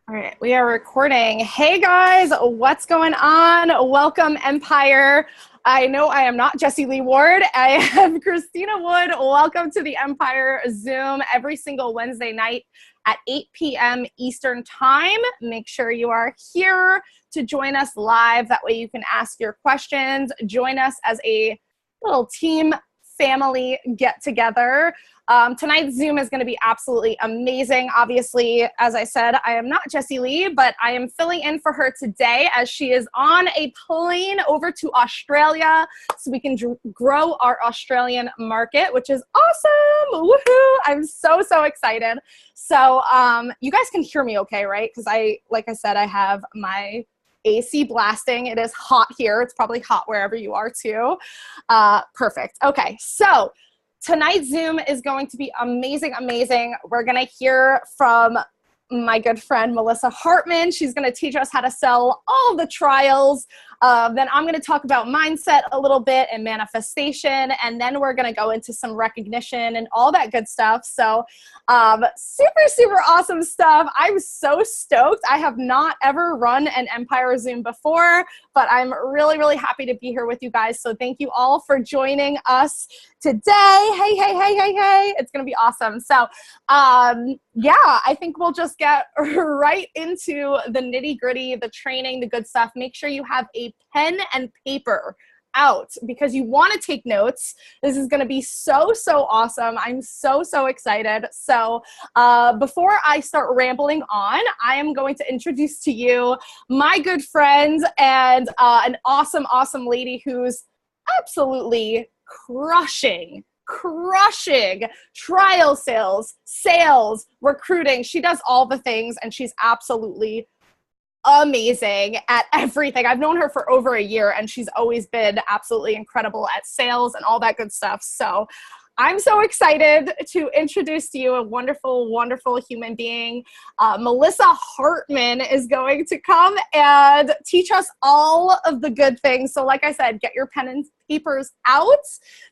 All right, we are recording. Hey guys, what's going on? Welcome, Empire. I know I am not Jessie Lee Ward. I am Christina Wood. Welcome to the Empire Zoom every single Wednesday night at 8 p.m. Eastern Time. Make sure you are here to join us live. That way you can ask your questions. Join us as a little team family get together. Tonight's Zoom is going to be absolutely amazing. Obviously, as I said, I am not Jessie Lee, but I am filling in for her today as she is on a plane over to Australia so we can grow our Australian market, which is awesome. Woohoo! I'm so excited. So you guys can hear me okay, right? Because like I said, I have my AC blasting. It is hot here. It's probably hot wherever you are too. Perfect. Okay, so tonight's Zoom is going to be amazing. We're going to hear from my good friend, Melissa Hartman. She's going to teach us how to sell all of the trials. Then I'm going to talk about mindset a little bit and manifestation. And then we're going to go into some recognition and all that good stuff. So super awesome stuff. I'm so stoked. I have not ever run an Empire Zoom before, but I'm really happy to be here with you guys. So thank you all for joining us today. Hey. It's going to be awesome. So yeah, I think we'll just get right into the nitty gritty, the training, the good stuff. Make sure you have a pen and paper out because you want to take notes. This is going to be so awesome. I'm so excited. So before I start rambling on, I am going to introduce to you my good friend and an awesome lady who's absolutely crushing trial sales, recruiting. She does all the things and she's absolutely amazing at everything. I've known her for over a year and she's always been absolutely incredible at sales and all that good stuff. So I'm so excited to introduce to you a wonderful human being. Melissa Hartman is going to come and teach us all of the good things. So like I said, get your pen and papers out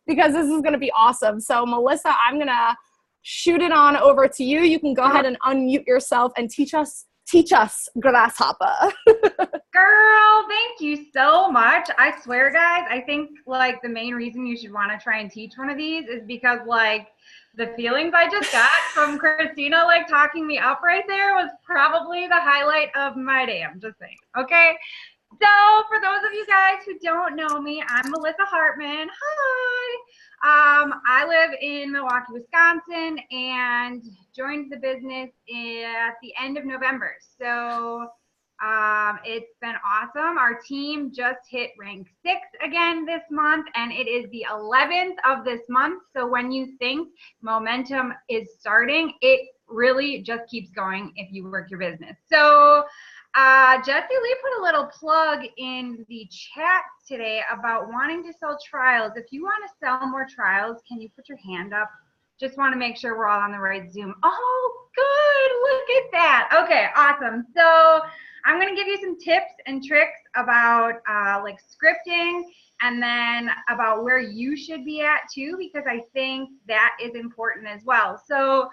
because this is going to be awesome. So Melissa, I'm going to shoot it on over to you. You can go ahead and unmute yourself and teach us, Grasshopper. Girl, thank you so much. I swear, guys, I think like the main reason you should want to try and teach one of these is because like the feelings I just got from Christina like talking me up right there was probably the highlight of my day. I'm just saying. Okay. So for those of you guys who don't know me, I'm Melissa Hartman. Hi. I live in Milwaukee, Wisconsin, and joined the business at the end of November. So it's been awesome. Our team just hit rank 6 again this month, and it is the 11th of this month. So when you think momentum is starting, it really just keeps going if you work your business. So Jessie Lee put a little plug in the chat today about wanting to sell trials. If you want to sell more trials, can you put your hand up? Just want to make sure we're all on the right Zoom. Oh, good. Look at that. Okay, awesome. So I'm going to give you some tips and tricks about like scripting and then about where you should be at too, because I think that is important as well. So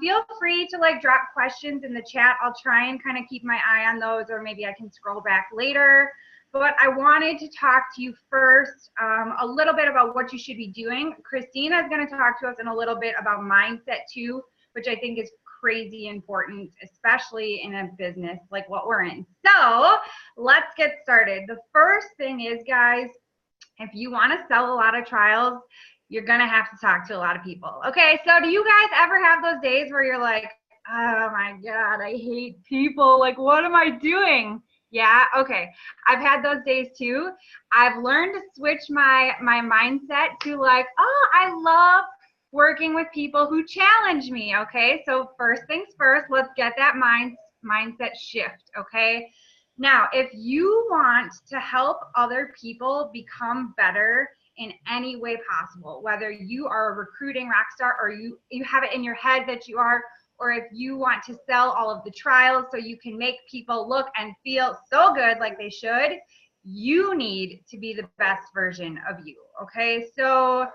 feel free to like drop questions in the chat. I'll try and kind of keep my eye on those, or maybe I can scroll back later. But I wanted to talk to you first a little bit about what you should be doing. Christina is going to talk to us in a little bit about mindset too, which I think is crazy important, especially in a business like what we're in. So let's get started. The first thing is, guys, if you want to sell a lot of trials, you're going to have to talk to a lot of people. Okay, so do you guys ever have those days where you're like, oh my God, I hate people. Like, what am I doing? Yeah, okay. I've had those days too. I've learned to switch my mindset to like, oh, I love working with people who challenge me. Okay, so first things first, let's get that mindset shift. Okay, now if you want to help other people become better in any way possible, whether you are a recruiting rock star or you have it in your head that you are, or if you want to sell all of the trials so you can make people look and feel so good like they should, you need to be the best version of you. Okay, so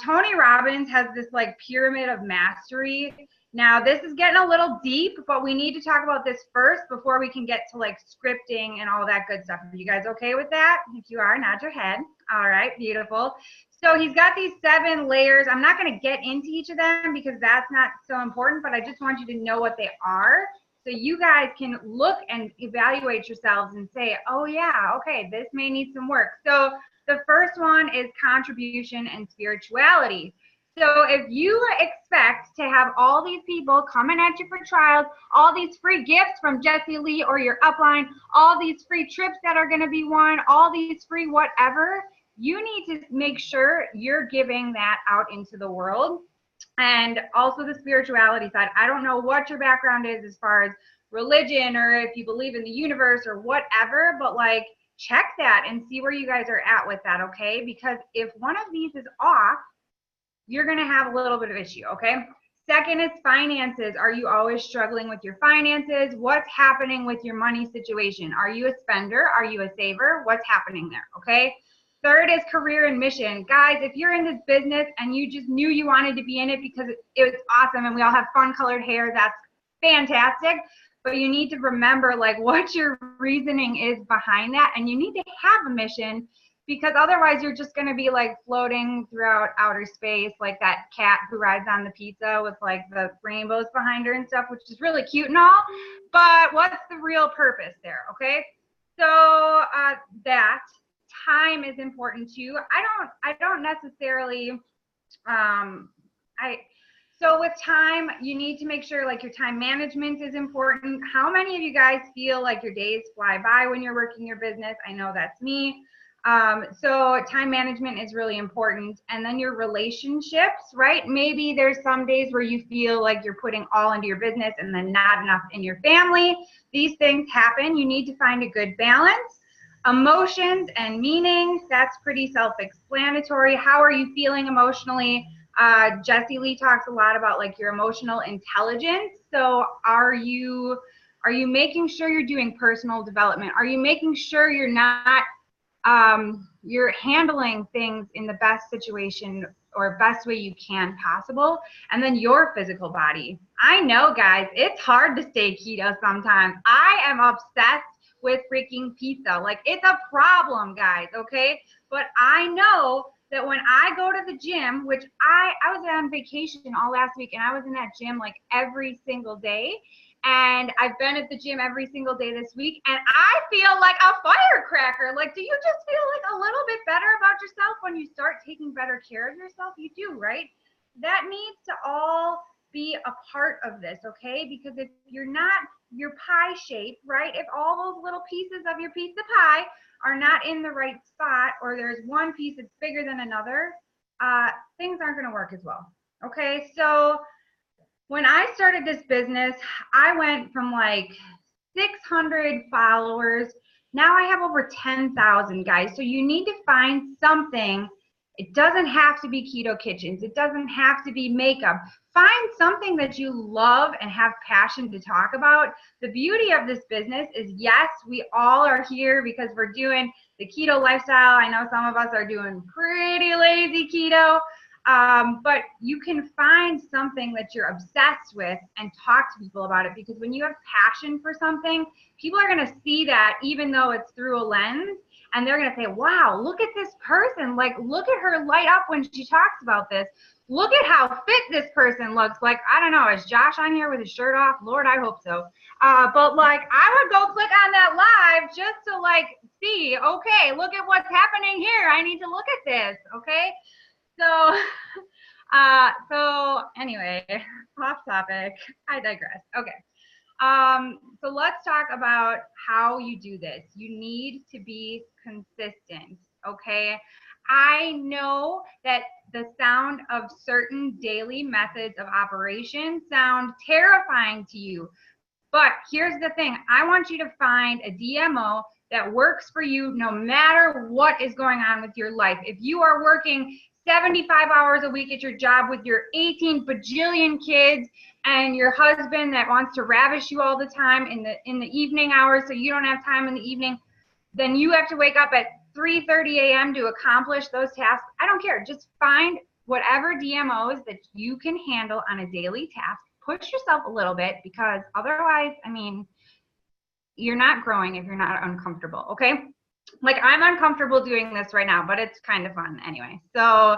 Tony Robbins has this like pyramid of mastery, Now, this is getting a little deep, but we need to talk about this first before we can get to like scripting and all that good stuff. Are you guys okay with that? If you are, nod your head. All right, beautiful. So he's got these 7 layers. I'm not going to get into each of them because that's not so important, but I just want you to know what they are. So you guys can look and evaluate yourselves and say, oh yeah, okay, this may need some work. So the first one is contribution and spirituality. So if you expect to have all these people coming at you for trials, all these free gifts from Jessie Lee or your upline, all these free trips that are going to be won, all these free whatever, you need to make sure you're giving that out into the world. And also the spirituality side. I don't know what your background is as far as religion or if you believe in the universe or whatever, but like check that and see where you guys are at with that, okay? Because if one of these is off, you're going to have a little bit of issue, okay? Second is finances. Are you always struggling with your finances? What's happening with your money situation? Are you a spender? Are you a saver? What's happening there, okay? Third is career and mission. Guys, if you're in this business and you just knew you wanted to be in it because it was awesome and we all have fun colored hair, that's fantastic. But you need to remember like what your reasoning is behind that, and you need to have a mission, because otherwise you're just going to be like floating throughout outer space like that cat who rides on the pizza with like the rainbows behind her and stuff, which is really cute and all, but what's the real purpose there, okay? So that time is important too. I don't necessarily so with time, you need to make sure like your time management is important. How many of you guys feel like your days fly by when you're working your business? I know that's me. So time management is really important. And then your relationships, right? Maybe there's some days where you feel like you're putting all into your business and then not enough in your family. These things happen. You need to find a good balance. Emotions and meanings, that's pretty self-explanatory. How are you feeling emotionally? Jessie Lee talks a lot about like your emotional intelligence. So are you making sure you're doing personal development? Are you making sure you're not you're handling things in the best situation or best way you can possible? And then your physical body. I know, guys, it's hard to stay keto sometimes. I am obsessed with freaking pizza. Like, it's a problem, guys, okay? But I know that when I go to the gym, which I was on vacation all last week, and I was in that gym like every single day. And I've been at the gym every single day this week, and I feel like a firecracker. Like, do you just feel like a little bit better about yourself when you start taking better care of yourself? You do, right? That needs to all be a part of this, okay? Because if you're not your pie shape, right? If all those little pieces of your pizza pie are not in the right spot, or there's one piece that's bigger than another, things aren't going to work as well, okay? So when I started this business, I went from like 600 followers. Now I have over 10,000, guys. So you need to find something. It doesn't have to be keto kitchens. It doesn't have to be makeup. Find something that you love and have passion to talk about. The beauty of this business is, yes, we all are here because we're doing the keto lifestyle. I know some of us are doing pretty lazy keto. But you can find something that you're obsessed with and talk to people about it, because when you have passion for something, people are going to see that even though it's through a lens, and they're going to say, wow, look at this person. Like, look at her light up when she talks about this. Look at how fit this person looks. Like, I don't know, is Josh on here with his shirt off? Lord, I hope so. But like, I would go click on that live just to like see, okay, look at what's happening here. I need to look at this, okay? So anyway, off topic, I digress. Okay. So let's talk about how you do this. You need to be consistent, okay? I know that the sound of certain daily methods of operation sound terrifying to you, but here's the thing. I want you to find a DMO that works for you no matter what is going on with your life. If you are working 75 hours a week at your job with your 18 bajillion kids and your husband that wants to ravish you all the time in the evening hours so you don't have time in the evening, then you have to wake up at 3:30 a.m. to accomplish those tasks. I don't care. Just find whatever DMOs that you can handle on a daily task. push yourself a little bit, because otherwise, I mean, you're not growing if you're not uncomfortable, okay? Like, I'm uncomfortable doing this right now, but it's kind of fun anyway. So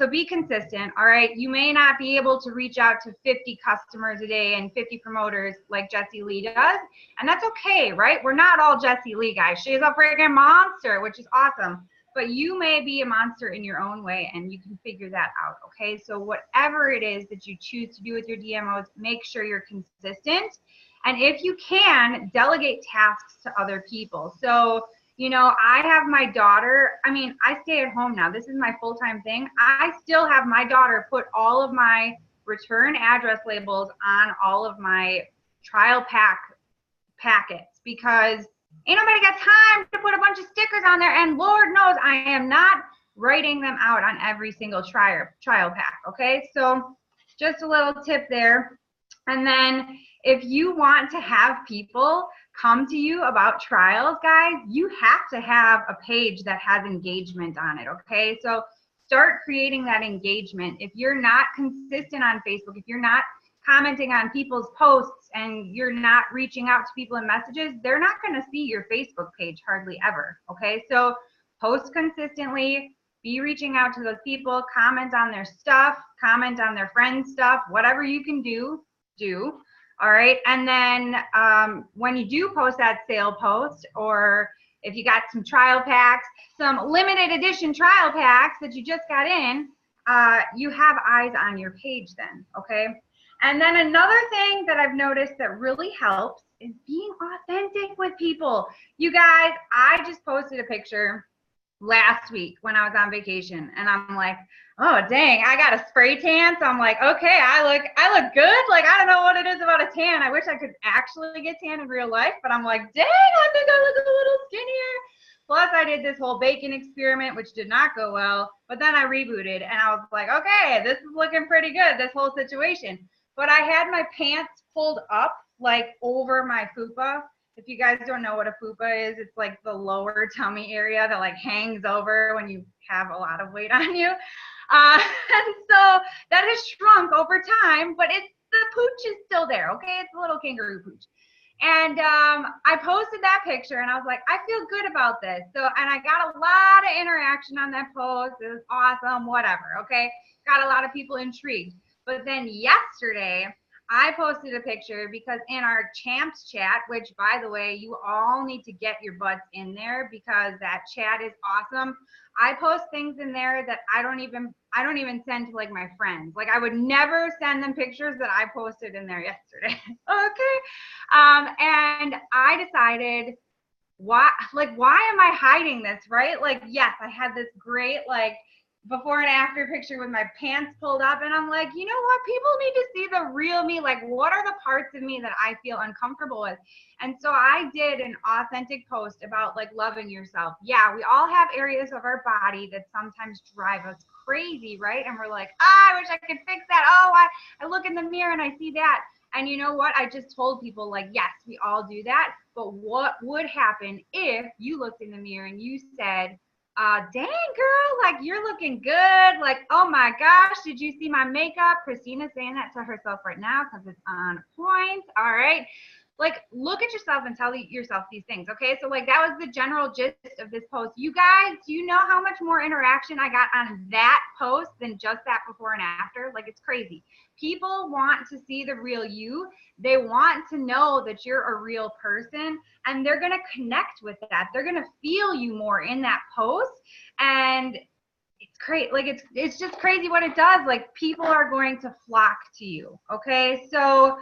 be consistent. All right. You may not be able to reach out to 50 customers a day and 50 promoters like Jessie Lee does. And that's okay, right? We're not all Jessie Lee, guys. She's a freaking monster, which is awesome. But you may be a monster in your own way, and you can figure that out. Okay. So whatever it is that you choose to do with your DMOs, make sure you're consistent. And if you can, delegate tasks to other people. So, you know, I have my daughter, I mean, I stay at home now. This is my full-time thing. I still have my daughter put all of my return address labels on all of my trial packets, because ain't nobody got time to put a bunch of stickers on there. And Lord knows I am not writing them out on every single trial pack. Okay. So just a little tip there. And then if you want to have people come to you about trials, guys, you have to have a page that has engagement on it, okay? So start creating that engagement. If you're not consistent on Facebook, if you're not commenting on people's posts and you're not reaching out to people in messages, they're not gonna see your Facebook page hardly ever, okay? So post consistently, be reaching out to those people, comment on their stuff, comment on their friends' stuff, whatever you can do. All right. And then when you do post that sale post, or if you got some trial packs, some limited edition trial packs that you just got in, you have eyes on your page then. Okay. And then another thing that I've noticed that really helps is being authentic with people. You guys, I just posted a picture last week when I was on vacation, and I'm like, oh dang, I got a spray tan. So I'm like, okay, I look good. Like, I don't know what it is about a tan. I wish I could actually get tan in real life, but I'm like, dang, I think I look a little skinnier. Plus I did this whole bacon experiment, which did not go well, but then I rebooted and I was like, okay, this is looking pretty good, this whole situation. But I had my pants pulled up like over my fupa. If you guys don't know what a fupa is, it's like the lower tummy area that like hangs over when you have a lot of weight on you. And so that has shrunk over time, but the pooch is still there, okay? It's a little kangaroo pooch. And I posted that picture and I was like, I feel good about this. So, and I got a lot of interaction on that post. It was awesome, whatever, okay? Got a lot of people intrigued. But then yesterday, I posted a picture because in our champs chat, which by the way, you all need to get your butts in there because that chat is awesome. I post things in there that I don't even send to like my friends. Like I would never send them pictures that I posted in there yesterday. Okay. And I decided why am I hiding this, right? Like, yes, I had this great like before and after picture with my pants pulled up, and I'm like, you know what, people need to see the real me. Like, what are the parts of me that I feel uncomfortable with? And so I did an authentic post about like loving yourself. Yeah, we all have areas of our body that sometimes drive us crazy, right? And we're like, I wish I could fix that. Oh, I look in the mirror and I see that. And you know what? I just told people like, yes, we all do that. But what would happen if you looked in the mirror and you said, dang girl, like you're looking good. Like, oh my gosh, did you see my makeup? Christina's saying that to herself right now because it's on point. All right. Like, look at yourself and tell yourself these things. Okay. So like that was the general gist of this post. You guys, do you know how much more interaction I got on that post than just that before and after? Like, it's crazy. People want to see the real you. They want to know that you're a real person, and they're going to connect with that. They're going to feel you more in that post. And it's great. Like, it's just crazy what it does. Like, people are going to flock to you. Okay. So,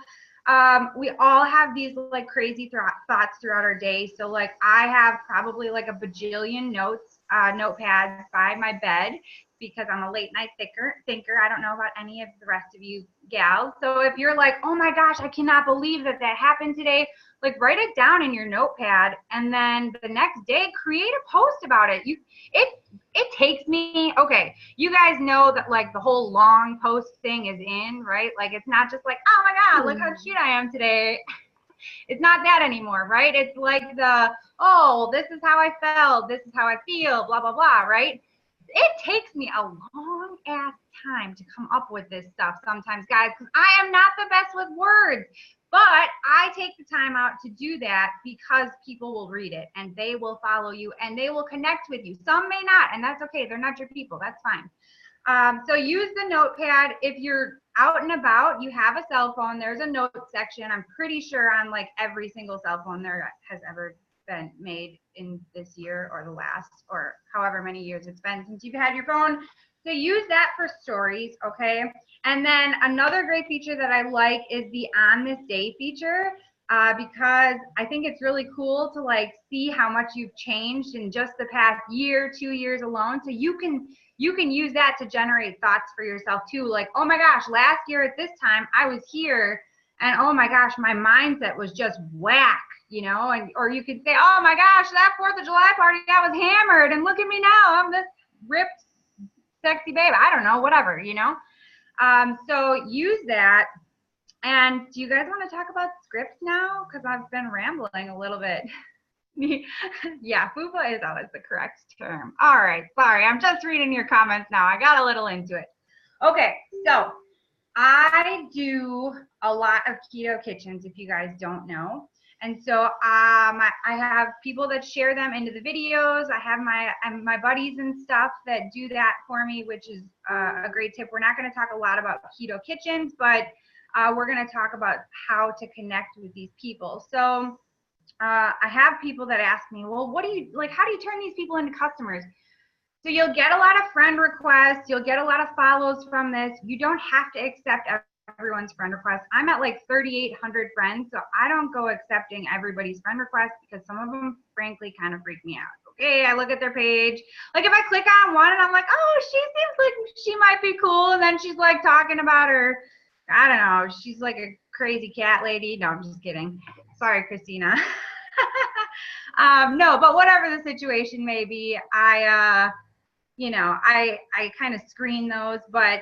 we all have these like crazy thoughts throughout our day. So like I have probably like a bajillion notepads by my bed because I'm a late night thinker. I don't know about any of the rest of you gals. So if you're like, oh my gosh, I cannot believe that happened today, like write it down in your notepad, and then the next day create a post about it. It takes me, okay, you guys know that like the whole long post thing is in, right? Like it's not just like, oh my God, look how cute I am today. It's not that anymore, right? It's like oh, this is how I felt, this is how I feel, blah, blah, blah, right? it takes me a long ass time to come up with this stuff sometimes, guys, because I am not the best with words. But I take the time out to do that because people will read it and they will follow you and they will connect with you. Some may not, and that's okay. They're not your people. That's fine. So use the notepad. If you're out and about, you have a cell phone, there's a note section. I'm pretty sure on like every single cell phone there has ever been made in this year or the last or however many years it's been since you've had your phone. So use that for stories, okay? And then another great feature that I like is the on this day feature, because I think it's really cool to like see how much you've changed in just the past year, 2 years alone. So you can use that to generate thoughts for yourself too. Like, oh my gosh, last year at this time I was here and oh my gosh, my mindset was just whack, you know? And or you could say, oh my gosh, that 4th of July party, I was hammered and look at me now, I'm this ripped, sexy babe. I don't know, whatever, you know? So use that. And do you guys want to talk about scripts now? Because I've been rambling a little bit. Yeah, fupa is always the correct term. All right, sorry, I'm just reading your comments now. I got a little into it. Okay, so I do a lot of keto kitchens, if you guys don't know. And so I have people that share them into the videos. I have my buddies and stuff that do that for me, which is a great tip. We're not going to talk a lot about keto kitchens, but we're going to talk about how to connect with these people. So I have people that ask me, well, what do you like? How do you turn these people into customers? So you'll get a lot of friend requests. You'll get a lot of follows from this. You don't have to accept everyone's friend requests. I'm at like 3,800 friends, so I don't go accepting everybody's friend requests because some of them, frankly, kind of freak me out. Okay, I look at their page. Like if I click on one and I'm like, oh, she seems like she might be cool, and then she's like talking about her, I don't know, she's like a crazy cat lady. No, I'm just kidding. Sorry, Christina. No, but whatever the situation may be, I kind of screen those, but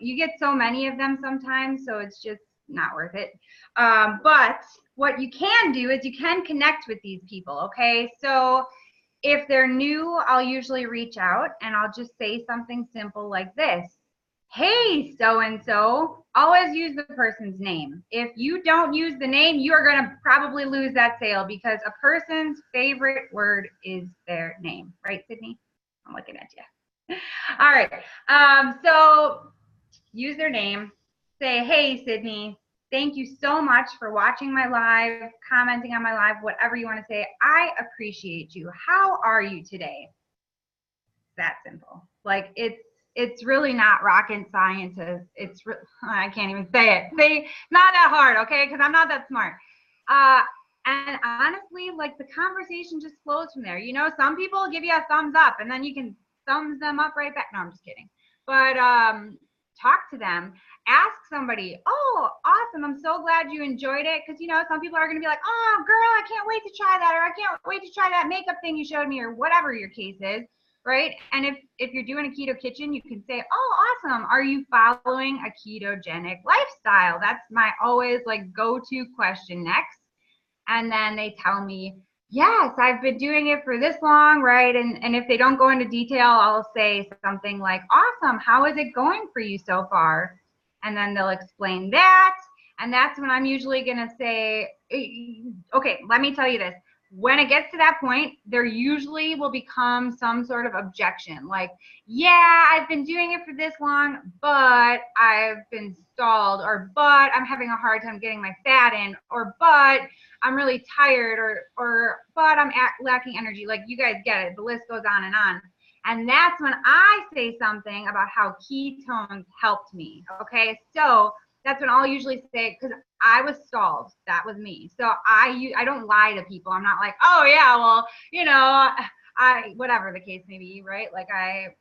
you get so many of them sometimes, so it's just not worth it. But what you can do is you can connect with these people, okay? So if they're new, I'll usually reach out and I'll just say something simple like this. Hey, so-and-so, always use the person's name. If you don't use the name, you are going to probably lose that sale because a person's favorite word is their name. Right, Sydney? I'm looking at you. All right. So use their name. Say, hey, Sydney, thank you so much for watching my live, commenting on my live, whatever you want to say. I appreciate you. How are you today? That simple. Like it's really not rocket science. I can't even say it. Not that hard, okay? Because I'm not that smart. And honestly, like the conversation just flows from there. You know, some people give you a thumbs up and then you can thumbs them up right back. No, I'm just kidding. But talk to them. Ask somebody, oh, awesome. I'm so glad you enjoyed it. Because, you know, some people are going to be like, oh, girl, I can't wait to try that. Or I can't wait to try that makeup thing you showed me or whatever your case is. Right? And if you're doing a keto kitchen, you can say, oh, awesome. Are you following a ketogenic lifestyle? That's my always like go-to question next. And then they tell me, yes, I've been doing it for this long, right? And if they don't go into detail, I'll say something like, awesome, how is it going for you so far? And then they'll explain that. And that's when I'm usually gonna say, okay, let me tell you this. When it gets to that point, there usually will become some sort of objection. Like, yeah, I've been doing it for this long, but I've been stalled, or but I'm having a hard time getting my fat in, or but I'm really tired, or but I'm lacking energy. Like, you guys get it. The list goes on and on. And that's when I say something about how ketones helped me. Okay, so that's when I'll usually say, because I was stalled. That was me. So I don't lie to people. I'm not like, oh yeah, well, you know, whatever the case may be, right? Like I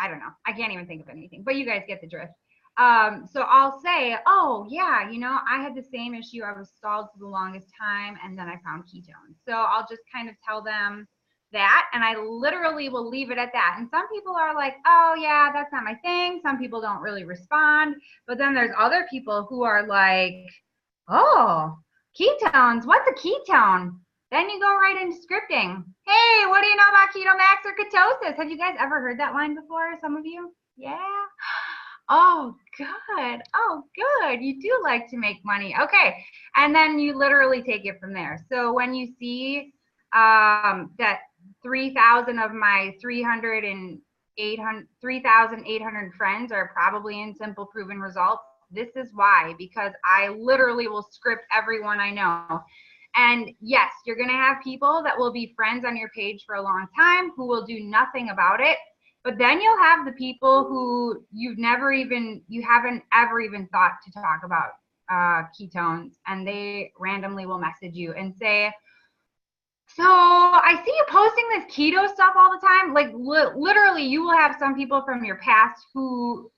don't know. I can't even think of anything, but you guys get the drift. So I'll say, oh yeah, you know, I had the same issue. I was stalled for the longest time and then I found ketones. So I'll just kind of tell them that, and I literally will leave it at that. And some people are like, oh yeah, that's not my thing. Some people don't really respond, but then there's other people who are like, oh, ketones, what's a ketone? Then you go right into scripting. Hey, what do you know about keto max or ketosis? Have you guys ever heard that line before? Some of you? Yeah. Oh, good. Oh, good. You do like to make money. Okay. And then you literally take it from there. So when you see that 3,000 of my 3,800 friends are probably in Simple Proven Results, this is why, because I literally will script everyone I know. And yes, you're going to have people that will be friends on your page for a long time who will do nothing about it. But then you'll have the people who you haven't ever even thought to talk about ketones, and they randomly will message you and say, so I see you posting this keto stuff all the time. Like literally, you will have some people from your past who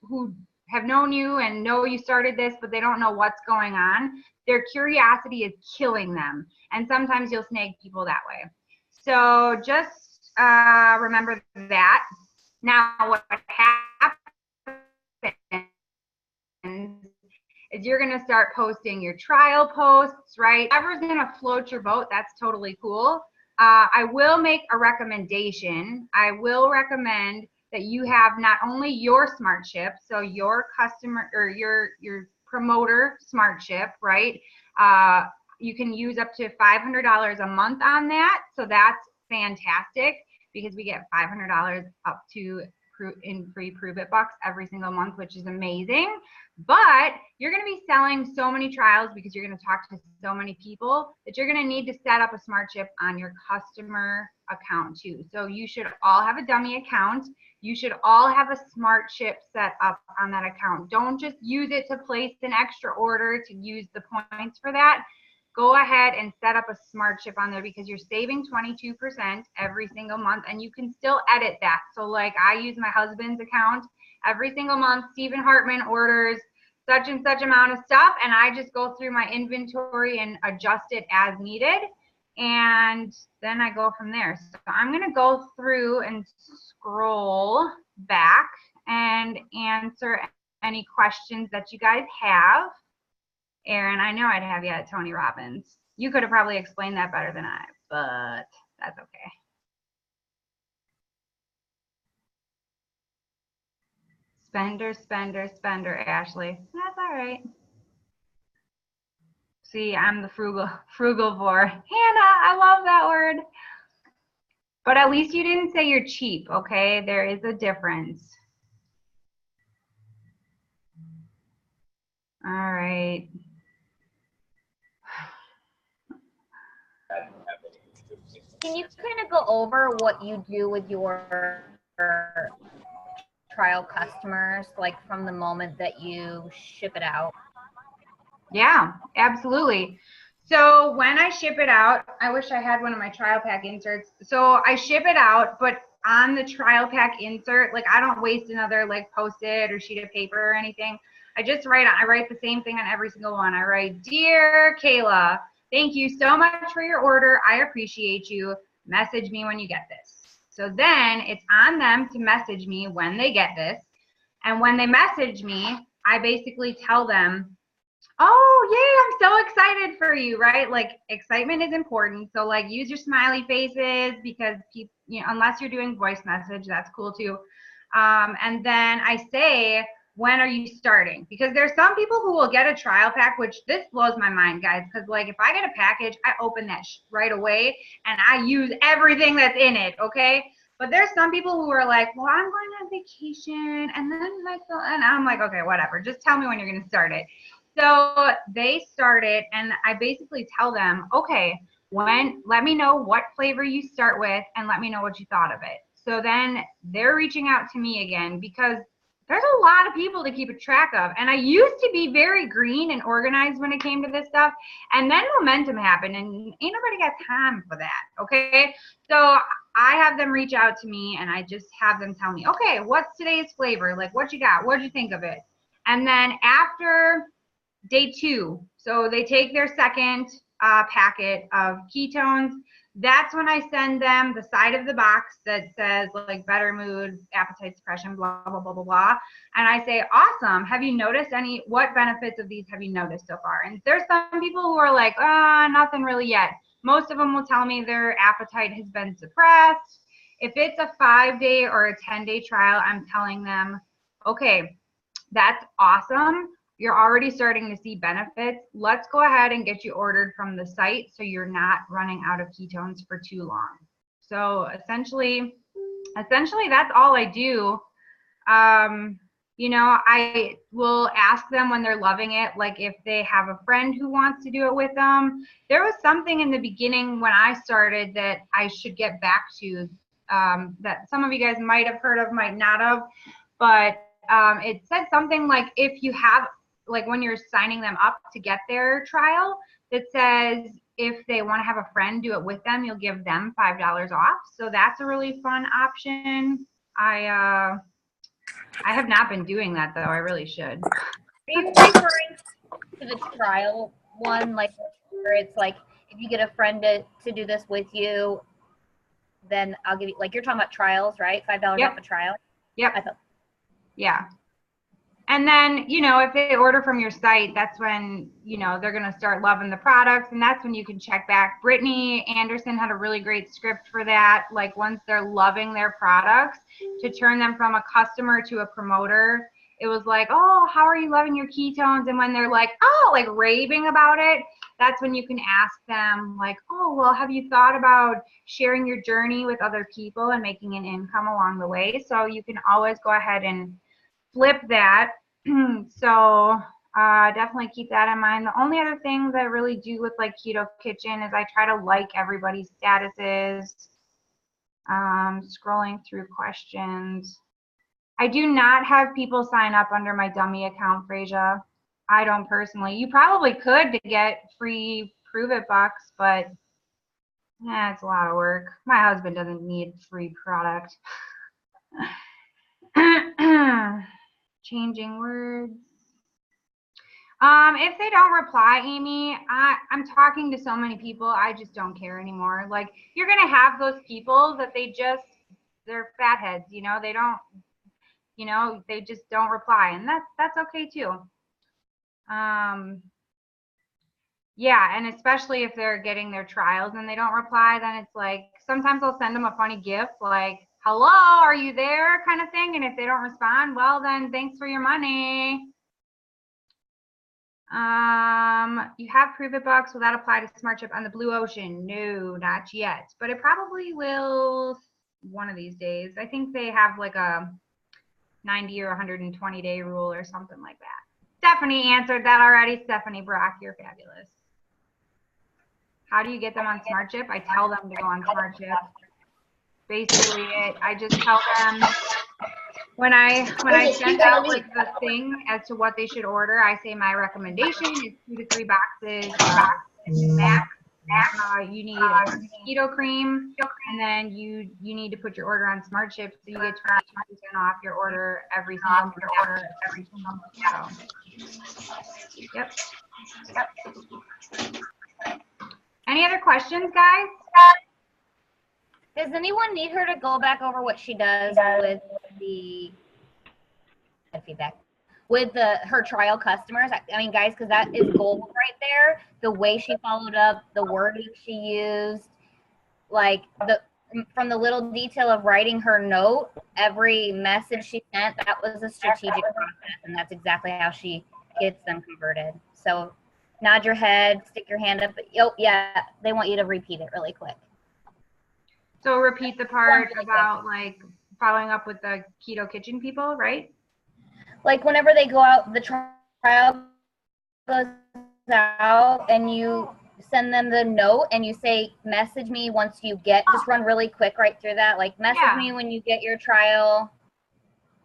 have known you and know you started this, but they don't know what's going on. Their curiosity is killing them. And sometimes you'll snag people that way. So just remember that. Now, what happens is you're going to start posting your trial posts, right? Whoever's going to float your boat, that's totally cool. I will make a recommendation. I will recommend that you have not only your smart ship, so your customer or your promoter smart ship, right? You can use up to $500 a month on that. So that's fantastic because we get $500 up to in free Prove It bucks every single month, which is amazing. But you're going to be selling so many trials because you're going to talk to so many people that you're going to need to set up a smart ship on your customer account too. So you should all have a dummy account. You should all have a smart ship set up on that account. Don't just use it to place an extra order to use the points for that. Go ahead and set up a smart ship on there because you're saving 22% every single month, and you can still edit that. So like I use my husband's account every single month. Stephen Hartman orders such and such amount of stuff, and I just go through my inventory and adjust it as needed, and then I go from there. So I'm going to go through and scroll back and answer any questions that you guys have. Aaron, I know I'd have you at Tony Robbins. You could have probably explained that better than I, but that's okay. Spender, Ashley. That's all right. See, I'm the frugivore. Hannah, I love that word. But at least you didn't say you're cheap, okay? There is a difference. All right. Can you kind of go over what you do with your trial customers, like from the moment that you ship it out? Yeah, absolutely. So when I ship it out, I wish I had one of my trial pack inserts. So I ship it out, but on the trial pack insert, like I don't waste another like Post-it or sheet of paper or anything. I write the same thing on every single one. I write, "Dear Kayla, thank you so much for your order. I appreciate you. Message me when you get this." So then it's on them to message me when they get this. And when they message me, I basically tell them, "Oh, yay, I'm so excited for you," right? Like excitement is important. So like use your smiley faces because people, unless you're doing voice message, that's cool too. And then I say, "When are you starting?" Because there's some people who will get a trial pack, which this blows my mind, guys. Because like if I get a package, I open that right away and I use everything that's in it, okay? But there's some people who are like, "Well, I'm going on vacation," and then and I'm like, "Okay, whatever. Just tell me when you're gonna start it." So they start it, and I basically tell them, "Okay, let me know what flavor you start with, and let me know what you thought of it." So then they're reaching out to me again because there's a lot of people to keep a track of. And I used to be very green and organized when it came to this stuff. And then momentum happened and ain't nobody got time for that, okay? So I have them reach out to me and I just have them tell me, "Okay, what's today's flavor? Like what you got? What'd you think of it?" And then after day 2, so they take their second packet of ketones. That's when I send them the side of the box that says like better mood, appetite suppression, blah, blah, blah, blah, blah. And I say, "Awesome. Have you noticed what benefits of these have you noticed so far?" And there's some people who are like, "Nothing really yet." most of them will tell me their appetite has been suppressed. If it's a 5-day or a 10-day trial, I'm telling them, okay, that's awesome. You're already starting to see benefits. Let's go ahead and get you ordered from the site so you're not running out of ketones for too long. So essentially that's all I do. You know, I will ask them when they're loving it, like if they have a friend who wants to do it with them. There was something in the beginning when I started that I should get back to, that some of you guys might have heard of, might not have, but it said something like if you have, like when you're signing them up to get their trial, that says if they want to have a friend do it with them, you'll give them $5 off. So that's a really fun option. I have not been doing that though. I really should. Are you referring to the trial one, like where it's like if you get a friend to do this with you, then I'll give you, like you're talking about trials, right? $5 Yep. off a trial. Yep. I thought. Yeah. And then, you know, if they order from your site, that's when, you know, they're going to start loving the products. And that's when you can check back. Brittany Anderson had a really great script for that. Like once they're loving their products, to turn them from a customer to a promoter. It was like, oh, how are you loving your ketones? And when they're like, oh, like raving about it, that's when you can ask them like, oh, well, have you thought about sharing your journey with other people and making an income along the way? So you can always go ahead and flip that. So definitely keep that in mind. The only other things I really do with like Keto Kitchen is I try to like everybody's statuses. Scrolling through questions. I do not have people sign up under my dummy account, Frasier. I don't personally. You probably could to get free Prove It bucks, but it's a lot of work. My husband doesn't need free product. Changing words. If they don't reply, Amy, I'm talking to so many people, I just don't care anymore. Like, you're going to have those people that they're fatheads, you know, they just don't reply, and that's okay too. Yeah, and especially if they're getting their trials and they don't reply, then it's like, sometimes I'll send them a funny gift, like, hello, are you there, kind of thing. And if they don't respond, well, then thanks for your money. You have Prove It bucks. Will that apply to SmartChip on the Blue Ocean? No, not yet, but it probably will one of these days. I think they have like a 90 or 120 day rule or something like that. Stephanie answered that already. Stephanie Brock, you're fabulous. How do you get them on SmartChip? I tell them to go on SmartChip. Basically I just tell them when I send out like the thing as to what they should order, I say my recommendation is 2 to 3 boxes max. You need a keto cream, and then you need to put your order on SmartChip, so you get 20% off your order every single month. So, yep. Any other questions, guys? Does anyone need her to go back over what she does with the feedback with her trial customers? I mean, guys, because that is gold right there. The way she followed up, the wording she used, like from the little detail of writing her note, every message she sent, that was a strategic process, and that's exactly how she gets them converted. So nod your head, stick your hand up. Oh, yeah, they want you to repeat it really quick. So repeat the part about like following up with the Keto Kitchen people, right? Like whenever they go out, the trial goes out and you send them the note and you say, message me once you get, just run really quick right through that. Like message me when you get your trial.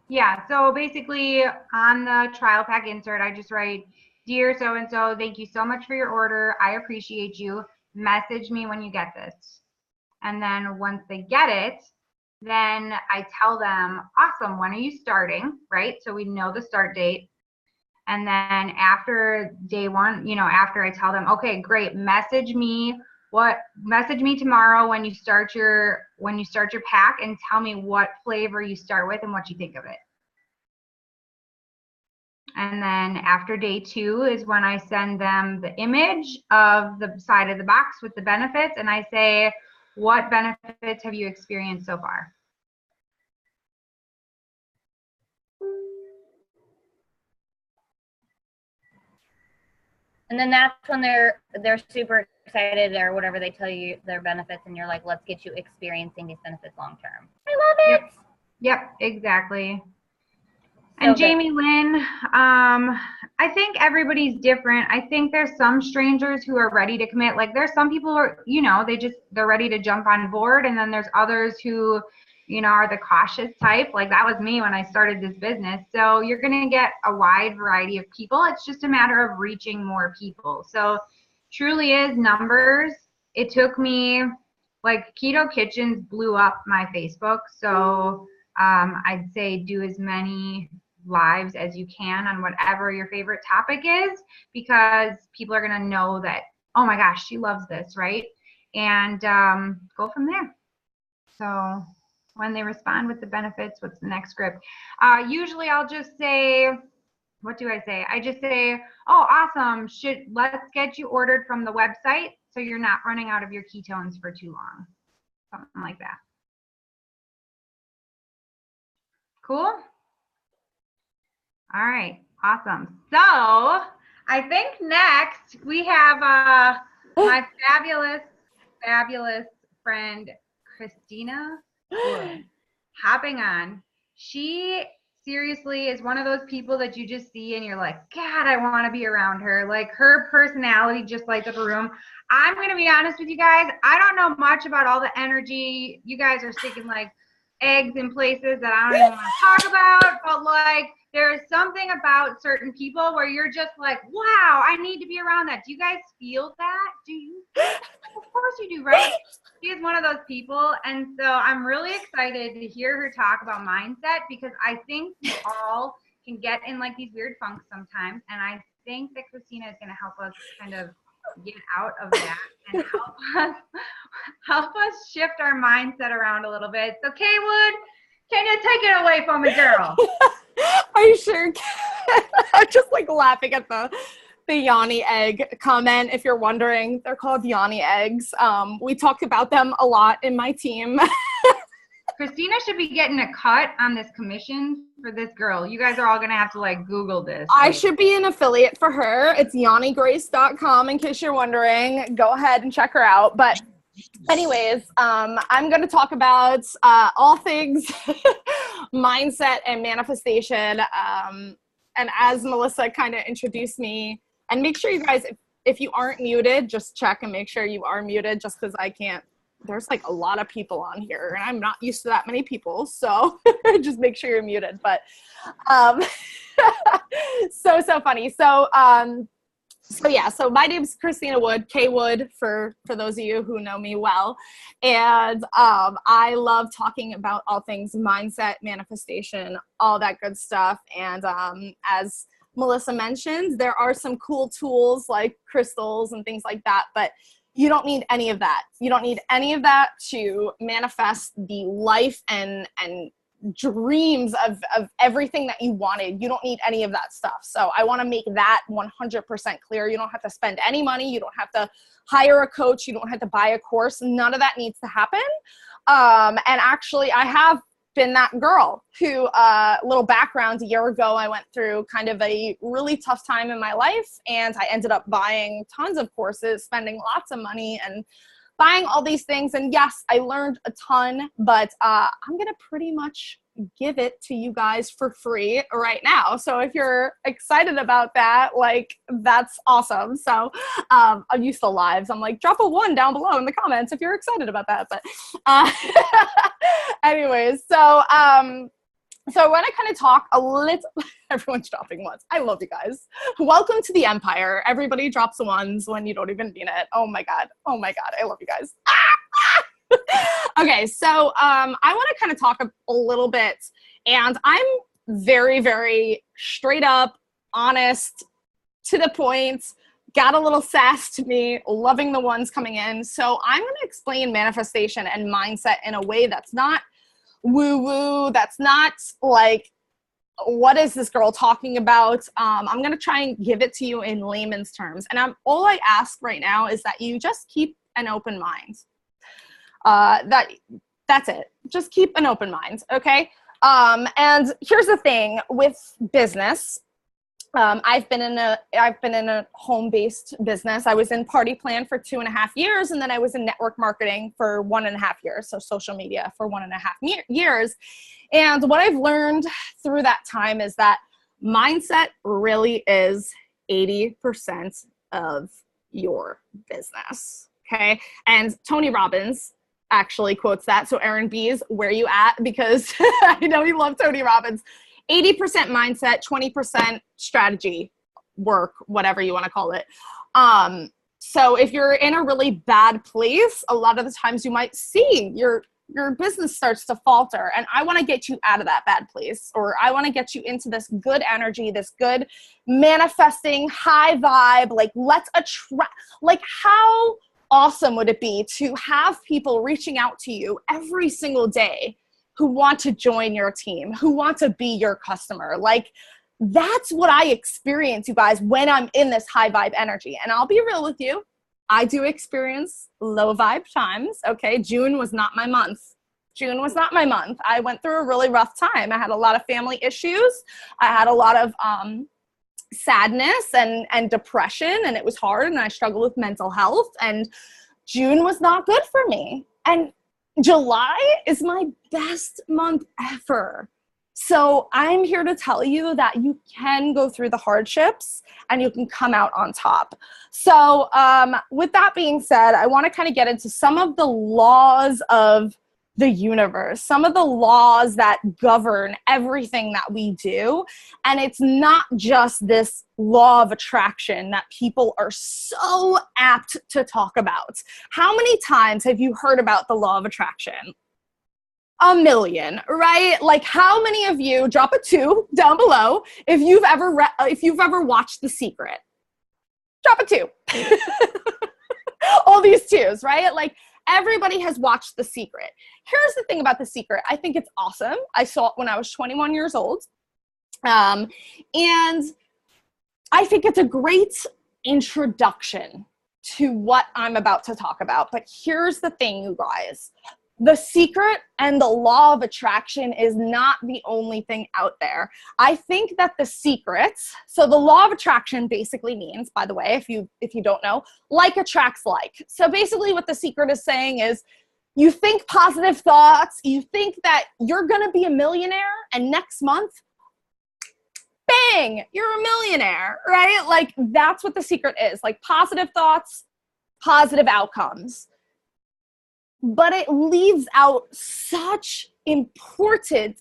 Yeah, so basically on the trial pack insert, I just write, dear so-and-so, thank you so much for your order. I appreciate you. Message me when you get this. And then once they get it, then I tell them, awesome, when are you starting, right? So we know the start date. And then after day one, you know, after I tell them, okay, great, message me tomorrow when you start your pack and tell me what flavor you start with and what you think of it. And then after day 2 is when I send them the image of the side of the box with the benefits. And I say, what benefits have you experienced so far? And then that's when they're super excited or whatever they tell you their benefits, and you're like, let's get you experiencing these benefits long term. I love it. Yep, exactly. And Jamie Lynn, I think everybody's different. I think there's some strangers who are ready to commit. Like there's some people who are, you know, they're ready to jump on board. And then there's others who, you know, are the cautious type. Like that was me when I started this business. So you're going to get a wide variety of people. It's just a matter of reaching more people. So truly is numbers. It took me, like Keto Kitchens blew up my Facebook. So I'd say do as many lives as you can on whatever your favorite topic is, because people are going to know that, oh my gosh, she loves this, right? And go from there. So when they respond with the benefits, what's the next script? Usually I'll just say, what do I say? I just say, oh, awesome. Let's get you ordered from the website so you're not running out of your ketones for too long. Something like that. Cool? All right, awesome. So I think next we have my fabulous friend, Christina Wood, hopping on. She seriously is one of those people that you just see and you're like, God, I want to be around her. Like her personality just lights up a room. I'm going to be honest with you guys. I don't know much about all the energy. You guys are sticking like eggs in places that I don't even want to talk about, but like there's something about certain people where you're just like, wow, I need to be around that. Do you guys feel that? Do you? Of course you do, right? She is one of those people. And so I'm really excited to hear her talk about mindset, because I think we all can get in like these weird funks sometimes. And I think that Christina is going to help us kind of get out of that and help us shift our mindset around a little bit. So Kay Wood, can you take it away from me, girl? I sure can. I'm just like laughing at the Yanni egg comment. If you're wondering, they're called Yanni eggs. We talked about them a lot in my team. Christina should be getting a cut on this commission for this girl. You guys are all going to have to like Google this. I should be an affiliate for her. It's yannigrace.com in case you're wondering. Go ahead and check her out. But anyways, I'm going to talk about all things mindset and manifestation. And as Melissa kind of introduced me, and make sure you guys, if you aren't muted, just check and make sure you are muted, just because I can't. There's like a lot of people on here and I'm not used to that many people. So just make sure you're muted. But so funny. So yeah, so my name's Christina Wood, Kay Wood for those of you who know me well. And I love talking about all things mindset, manifestation, all that good stuff. And as Melissa mentioned, there are some cool tools like crystals and things like that, but you don't need any of that. You don't need any of that to manifest the life and dreams of everything that you wanted. You don't need any of that stuff. So I want to make that 100% clear. You don't have to spend any money. You don't have to hire a coach. You don't have to buy a course. None of that needs to happen. And actually, I have been that girl who, little background, a year ago, I went through kind of a really tough time in my life, and I ended up buying tons of courses, spending lots of money and buying all these things. And yes, I learned a ton, but I'm going to pretty much give it to you guys for free right now. So if you're excited about that, like, that's awesome. So I'm used to lives. I'm like, drop a 1 down below in the comments if you're excited about that. But anyways, so I want to kind of talk a little, everyone's dropping ones. I love you guys. Welcome to the empire. Everybody drops ones when you don't even mean it. Oh my God. Oh my God. I love you guys. Okay. So I want to kind of talk a little bit, and I'm very, very straight up, honest, to the point, got a little sass to me, loving the ones coming in. So I'm going to explain manifestation and mindset in a way that's not woo-woo, that's not like what is this girl talking about? I'm going to try and give it to you in layman's terms. And all I ask right now is that you just keep an open mind. That's it. Just keep an open mind. Okay. And here's the thing with business. I've been in a home-based business. I was in Party Plan for 2.5 years, and then I was in network marketing for 1.5 years. So social media for 1.5 years. And what I've learned through that time is that mindset really is 80% of your business. Okay. And Tony Robbins actually quotes that. So Aaron B's, where you at? Because I know you love Tony Robbins. 80% mindset, 20% strategy, work, whatever you want to call it. So if you're in a really bad place, a lot of the times you might see your business starts to falter. And I want to get you out of that bad place, or I want to get you into this good energy, this good manifesting high vibe. Like, let's attract, like, how awesome would it be to have people reaching out to you every single day who want to join your team, who want to be your customer? Like, that's what I experience, you guys, when I'm in this high vibe energy. And I'll be real with you, I do experience low vibe times. Okay. June was not my month. I went through a really rough time. I had a lot of family issues. I had a lot of sadness and depression, and it was hard, and I struggled with mental health, and June was not good for me. And July is my best month ever. So I'm here to tell you that you can go through the hardships and you can come out on top. So with that being said, I want to kind of get into some of the laws of the universe, some of the laws that govern everything that we do. And it's not just this law of attraction that people are so apt to talk about. How many times have you heard about the law of attraction? A million, right? Like, how many of you, drop a 2 down below if you've ever watched The Secret? Drop a 2. All these 2s, right? Like, everybody has watched The Secret. Here's the thing about The Secret. I think it's awesome. I saw it when I was 21 years old. And I think it's a great introduction to what I'm about to talk about. But here's the thing, you guys. The Secret and the law of attraction is not the only thing out there. I think that The Secret, so the law of attraction basically means, by the way, if you don't know, like attracts like. So basically what The Secret is saying is, you think positive thoughts, you think that you're gonna be a millionaire, and next month, bang, you're a millionaire, right? Like, that's what The Secret is, like positive thoughts, positive outcomes. But it leaves out such important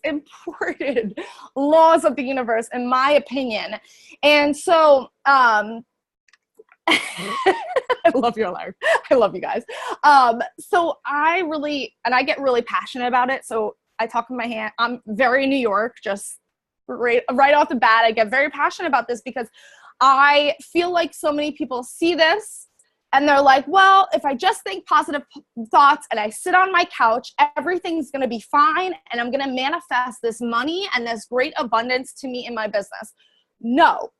laws of the universe, in my opinion. And so, I love your life. I love you guys. So I get really passionate about it. So I talk with my hand. I'm very New York, just right off the bat. I get very passionate about this because I feel like so many people see this and they're like, well, if I just think positive thoughts and I sit on my couch, everything's going to be fine and I'm going to manifest this money and this great abundance to me in my business. No.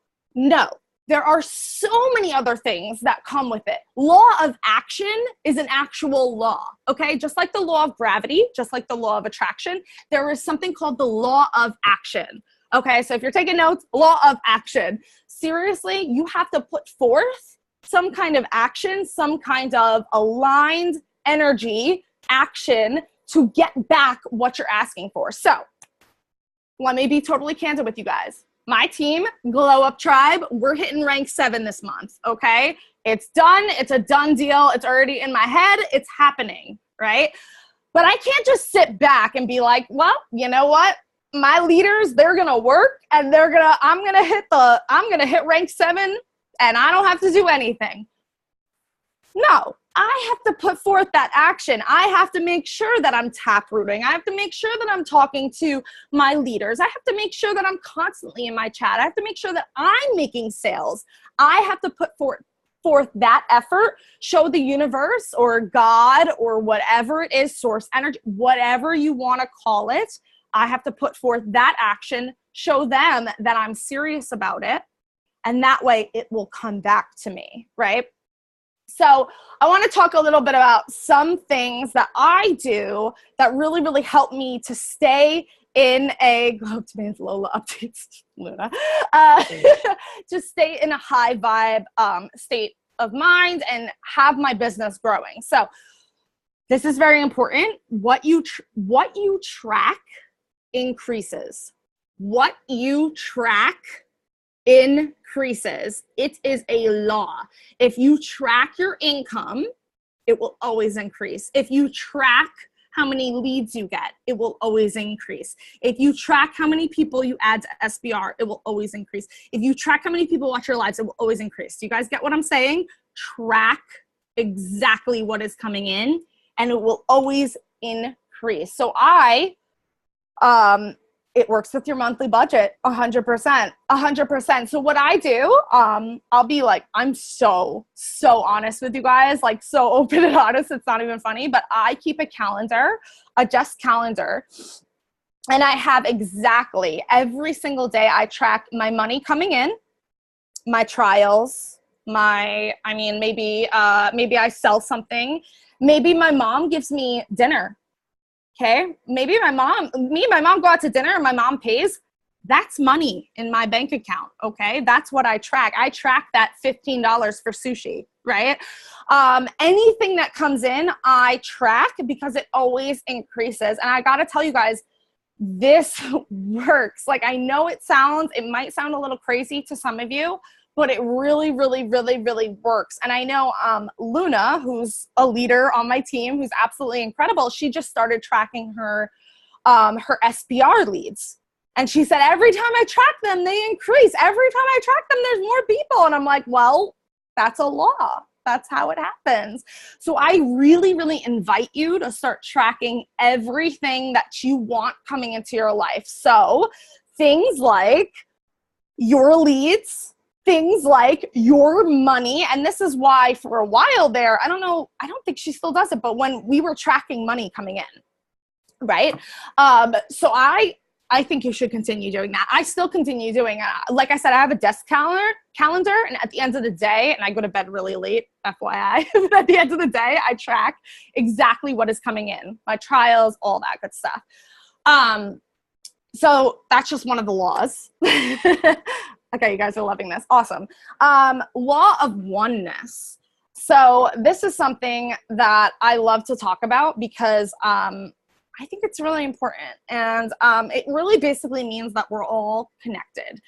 There are so many other things that come with it. Law of action is an actual law, okay? Just like the law of gravity, just like the law of attraction, there is something called the law of action, okay? So if you're taking notes, law of action. Seriously, you have to put forth some kind of action, some kind of aligned energy action to get back what you're asking for. So let me be totally candid with you guys. My team, Glow Up Tribe, we're hitting rank 7 this month, okay? It's done. It's a done deal. It's already in my head. It's happening, right? But I can't just sit back and be like, well, you know what? My leaders, they're going to work and I'm going to hit rank 7 and I don't have to do anything. No, I have to put forth that action. I have to make sure that I'm taprooting. I have to make sure that I'm talking to my leaders. I have to make sure that I'm constantly in my chat. I have to make sure that I'm making sales. I have to put forth that effort, show the universe or God or whatever it is, source energy, whatever you want to call it. I have to put forth that action, show them that I'm serious about it. And that way it will come back to me, right? So I want to talk a little bit about some things that I do that really, really help me to stay in a Globe Demands Lola updates, Luna, to stay in a high vibe state of mind and have my business growing. So this is very important. What you track increases. What you track increases. It is a law. If you track your income, it will always increase. If you track how many leads you get, it will always increase. If you track how many people you add to SBR, it will always increase. If you track how many people watch your lives, it will always increase. Do you guys get what I'm saying? Track exactly what is coming in, and it will always increase. So it works with your monthly budget 100%. So what I do, I'll be like, I'm so honest with you guys, like so open and honest, it's not even funny, but I keep a calendar, a desk calendar, and I have exactly every single day I track my money coming in, my trials, maybe I sell something, maybe my mom gives me dinner. Okay, maybe my mom go out to dinner and my mom pays. That's money in my bank account, okay? That's what I track. I track that $15 for sushi, right? Anything that comes in, I track because it always increases. And I gotta tell you guys, this works. Like, I know it might sound a little crazy to some of you, but it really, really, really, really works. And I know Luna, who's a leader on my team, who's absolutely incredible, she just started tracking her SBR leads. And she said, every time I track them, they increase. Every time I track them, there's more people. And I'm like, well, that's a law. That's how it happens. So I really, really invite you to start tracking everything that you want coming into your life. So things like your leads, things like your money. And this is why for a while there, I don't think she still does it, but when we were tracking money coming in, right? So I think you should continue doing that. I still continue doing it. Like I said, I have a desk calendar, and at the end of the day, and I go to bed really late, FYI, but at the end of the day, I track exactly what is coming in, my trials, all that good stuff. So that's just one of the laws. Okay, you guys are loving this. Awesome. Law of oneness. So this is something that I love to talk about because I think it's really important. And it really basically means that we're all connected.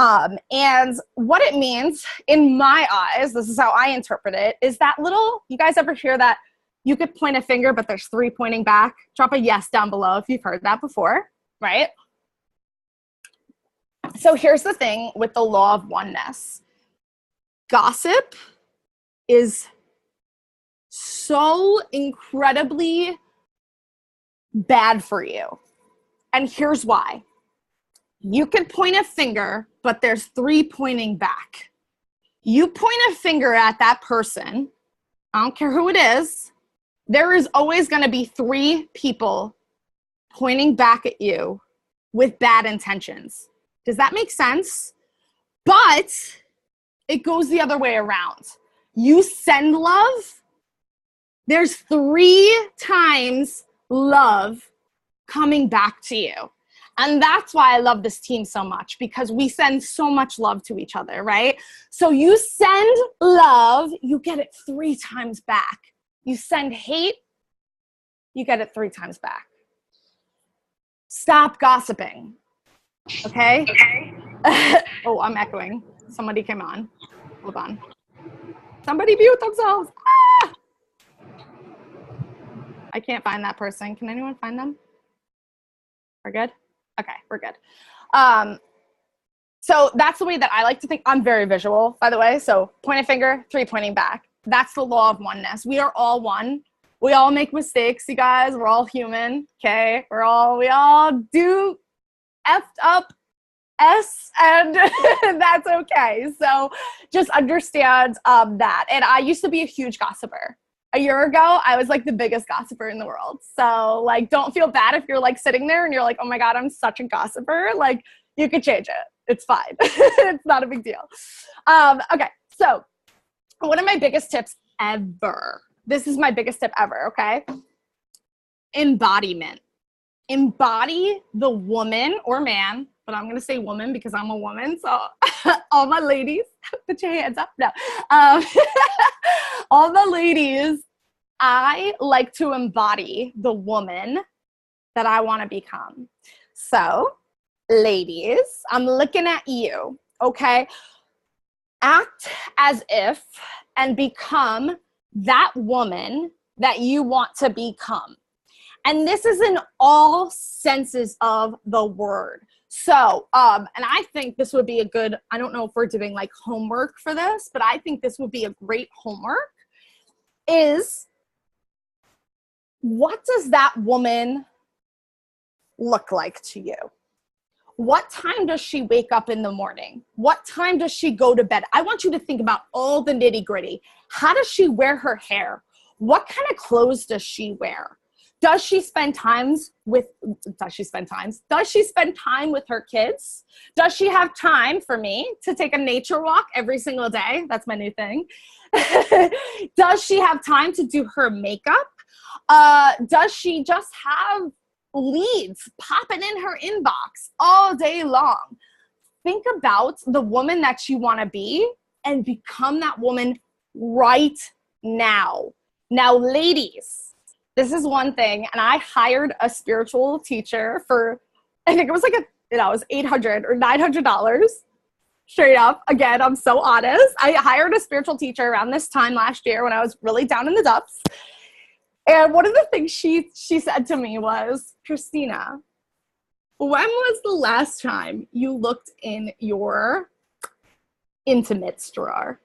And what it means, in my eyes, this is how I interpret it, is that you guys ever hear that you could point a finger, but there's three pointing back? Drop a yes down below if you've heard that before, right? So here's the thing with the law of oneness. Gossip is so incredibly bad for you. And here's why. You can point a finger, but there's three pointing back. You point a finger at that person, I don't care who it is, there is always going to be three people pointing back at you with bad intentions. Does that make sense? But it goes the other way around. You send love, there's 3 times love coming back to you. And that's why I love this team so much, because we send so much love to each other, right? So you send love, you get it 3 times back. You send hate, you get it 3 times back. Stop gossiping. Okay? Oh, I'm echoing. Somebody came on. Hold on. Somebody mute themselves. Ah! I can't find that person. Can anyone find them? We're good? Okay, we're good. So that's the way that I like to think. I'm very visual, by the way. So point a finger, 3 pointing back. That's the law of oneness. We are all one. We all make mistakes, you guys. We're all human, okay? We all do effed up and that's okay. So just understand that. And I used to be a huge gossiper. A year ago, I was like the biggest gossiper in the world. So like, don't feel bad if you're like sitting there and you're like, oh my God, I'm such a gossiper. Like, You can change it. It's fine. It's not a big deal. Okay, so one of my biggest tips ever. This is my biggest tip ever, okay? Embodiment. Embody the woman or man, but I'm going to say woman because I'm a woman. So all my ladies, put your hands up. No. All the ladies, I like to embody the woman that I want to become. So ladies, I'm looking at you, okay? Act as if and become that woman that you want to become. And this is in all senses of the word. So, and I think this would be a good, I don't know if we're doing like homework for this, but I think this would be a great homework, is what does that woman look like to you? What time does she wake up in the morning? What time does she go to bed? I want you to think about all the nitty gritty. How does she wear her hair? What kind of clothes does she wear? Does she spend time with her kids? Does she have time for me to take a nature walk every single day? That's my new thing. Does she have time to do her makeup? Does she just have leads popping in her inbox all day long? Think about the woman that you want to be and become that woman right now. Now, ladies, this is one thing, and I hired a spiritual teacher for, I think it was like it was $800 or $900, straight up. Again, I'm so honest. I hired a spiritual teacher around this time last year when I was really down in the dumps. And one of the things she said to me was, Christina, when was the last time you looked in your intimates drawer?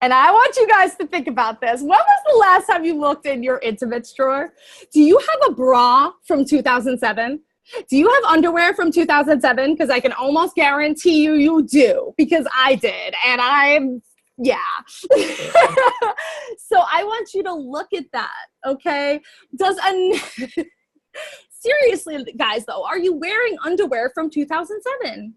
And I want you guys to think about this. When was the last time you looked in your intimates drawer? Do you have a bra from 2007? Do you have underwear from 2007? Because I can almost guarantee you do, because I did. And yeah. So I want you to look at that, okay? Seriously, guys, though, are you wearing underwear from 2007?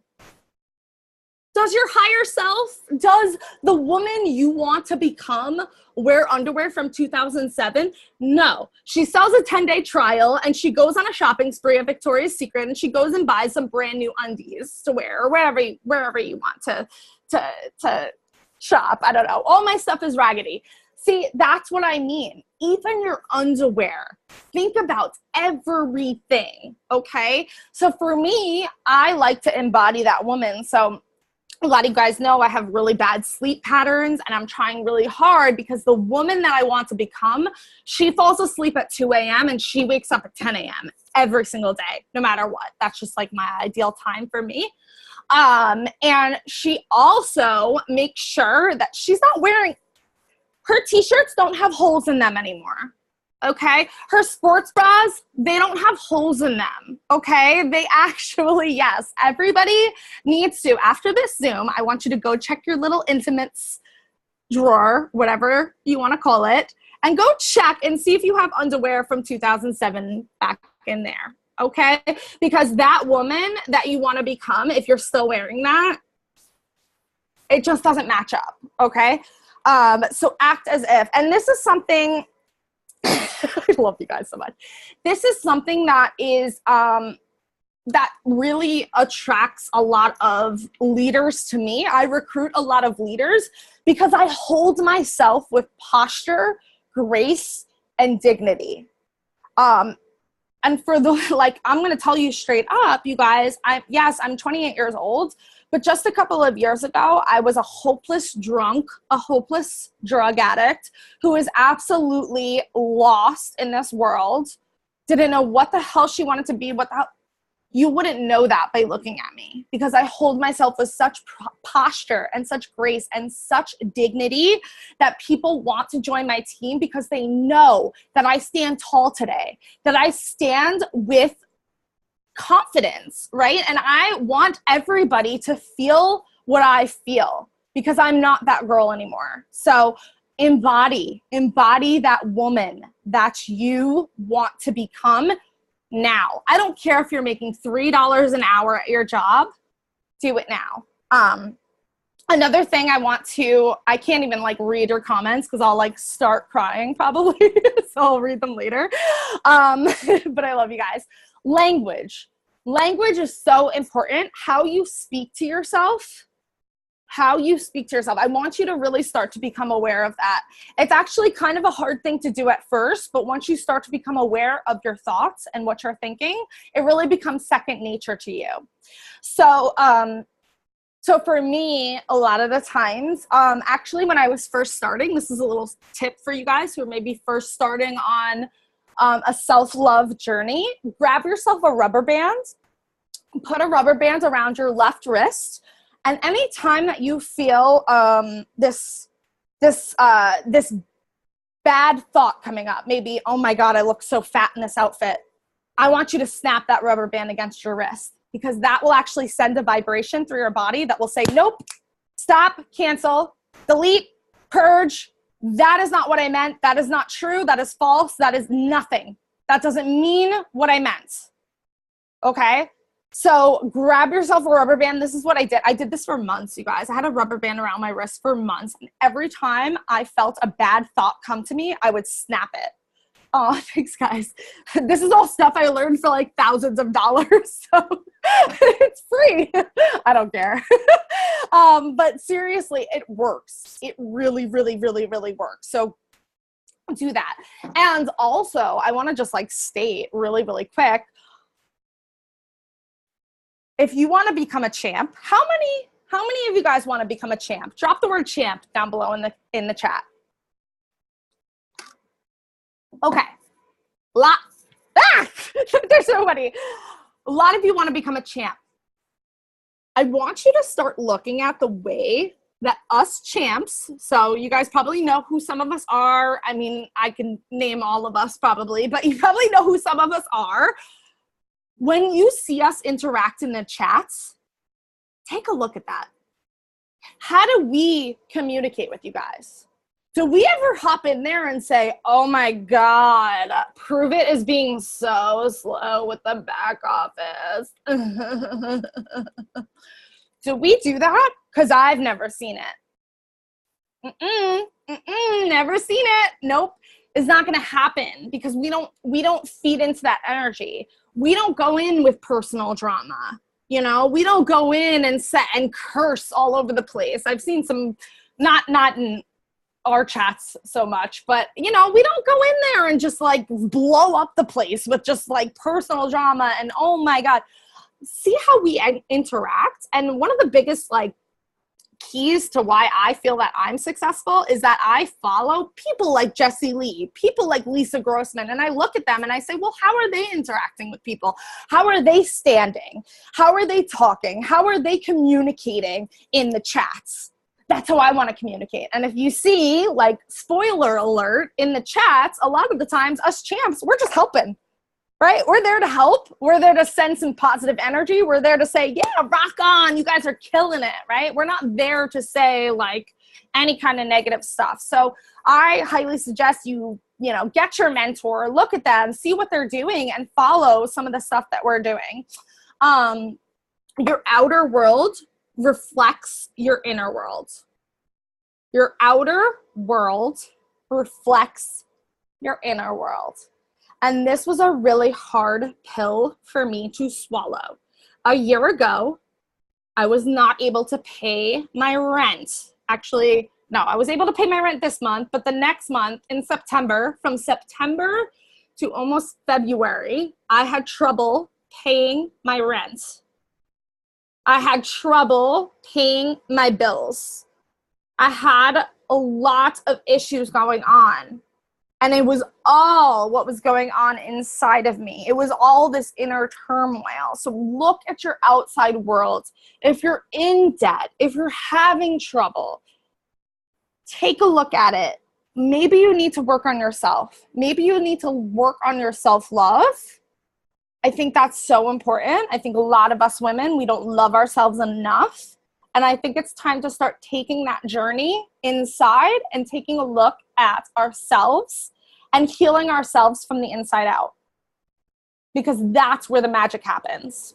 Does your higher self, does the woman you want to become wear underwear from 2007? No. She sells a 10-day trial and she goes on a shopping spree at Victoria's Secret and she goes and buys some brand new undies to wear or wherever you want to shop. I don't know. All my stuff is raggedy. See, that's what I mean. Even your underwear. Think about everything, okay? So for me, I like to embody that woman. So a lot of you guys know I have really bad sleep patterns and I'm trying really hard because the woman that I want to become, she falls asleep at 2 a.m. and she wakes up at 10 a.m. every single day, no matter what. That's just like my ideal time for me. And she also makes sure that she's not wearing, her t-shirts don't have holes in them anymore. Okay, her sports bras, they don't have holes in them, okay? They actually, yes, everybody needs to, after this Zoom, I want you to go check your little intimates drawer, whatever you want to call it, and go check and see if you have underwear from 2007 back in there, okay? Because that woman that you want to become, if you're still wearing that, it just doesn't match up, okay? So act as if, and this is something, I love you guys so much. This is something that is that really attracts a lot of leaders to me. I recruit a lot of leaders because I hold myself with posture, grace, and dignity. And for the, like, I'm going to tell you straight up, you guys, I'm 28 years old, but just a couple of years ago, I was a hopeless drunk, a hopeless drug addict who was absolutely lost in this world, didn't know what the hell she wanted to be, you wouldn't know that by looking at me because I hold myself with such posture and such grace and such dignity that people want to join my team because they know that I stand tall today, that I stand with confidence, right? And I want everybody to feel what I feel because I'm not that girl anymore. So embody that woman that you want to become. now. I don't care if you're making $3 an hour at your job, do it now. Another thing I can't even like read your comments because I'll like start crying probably, so I'll read them later. But I love you guys. Language. Language is so important. How you speak to yourself. How you speak to yourself. I want you to really start to become aware of that. It's actually kind of a hard thing to do at first, but once you start to become aware of your thoughts and what you're thinking, it really becomes second nature to you. So for me, a lot of the times, actually when I was first starting, this is a little tip for you guys who are maybe first starting on a self-love journey, grab yourself a rubber band, put a rubber band around your left wrist, and any time that you feel this bad thought coming up, maybe, oh my God, I look so fat in this outfit, I want you to snap that rubber band against your wrist, because that will actually send a vibration through your body that will say, nope, stop, cancel, delete, purge. That is not what I meant. That is not true. That is false. That is nothing. That doesn't mean what I meant. Okay? So grab yourself a rubber band. This is what I did. I did this for months, you guys. I had a rubber band around my wrist for months. And every time I felt a bad thought come to me, I would snap it. Oh, thanks, guys. This is all stuff I learned for like thousands of dollars. So it's free. I don't care. But seriously, it works. It really, really, really, really works. So do that. And also, I want to just like state really, really quick, if you want to become a champ, how many of you guys want to become a champ? Drop the word champ down below in the chat. Okay. There's so many. A lot of you want to become a champ. I want you to start looking at the way that us champs, so you guys probably know who some of us are. I mean, I can name all of us probably, but you probably know who some of us are. When you see us interact in the chats, take a look at that. How do we communicate with you guys? Do we ever hop in there and say, oh my God, Pruvit is being so slow with the back office? Do we do that? Because I've never seen it. Never seen it. Nope. It's not going to happen because we don't feed into that energy. We don't go in with personal drama. You know, we don't go in and set and curse all over the place. I've seen some, not in our chats so much, but you know, we don't go in there and just like blow up the place with just like personal drama and oh my God. See how we interact. And one of the biggest like keys to why I feel that I'm successful is that I follow people like Jessie Lee, people like Lisa Grossman, and I look at them and I say, well, how are they interacting with people? How are they standing? How are they talking? How are they communicating in the chats? That's how I want to communicate. And if you see, like, spoiler alert, in the chats, a lot of the times, us champs, we're just helping, right? We're there to help. We're there to send some positive energy. We're there to say, yeah, rock on. You guys are killing it, right? We're not there to say, like, any kind of negative stuff. So I highly suggest you know, get your mentor, look at them, see what they're doing, and follow some of the stuff that we're doing. Your outer world reflects your inner world. Your outer world reflects your inner world. And this was a really hard pill for me to swallow. A year ago, I was not able to pay my rent. Actually, no, I was able to pay my rent this month, but the next month in September, from September to almost February, I had trouble paying my rent. I had trouble paying my bills. I had a lot of issues going on. And it was all what was going on inside of me. It was all this inner turmoil. So look at your outside world. If you're in debt, if you're having trouble, take a look at it. Maybe you need to work on yourself. Maybe you need to work on your self-love. I think that's so important. I think a lot of us women, we don't love ourselves enough. And I think it's time to start taking that journey inside and taking a look at ourselves and healing ourselves from the inside out. because that's where the magic happens.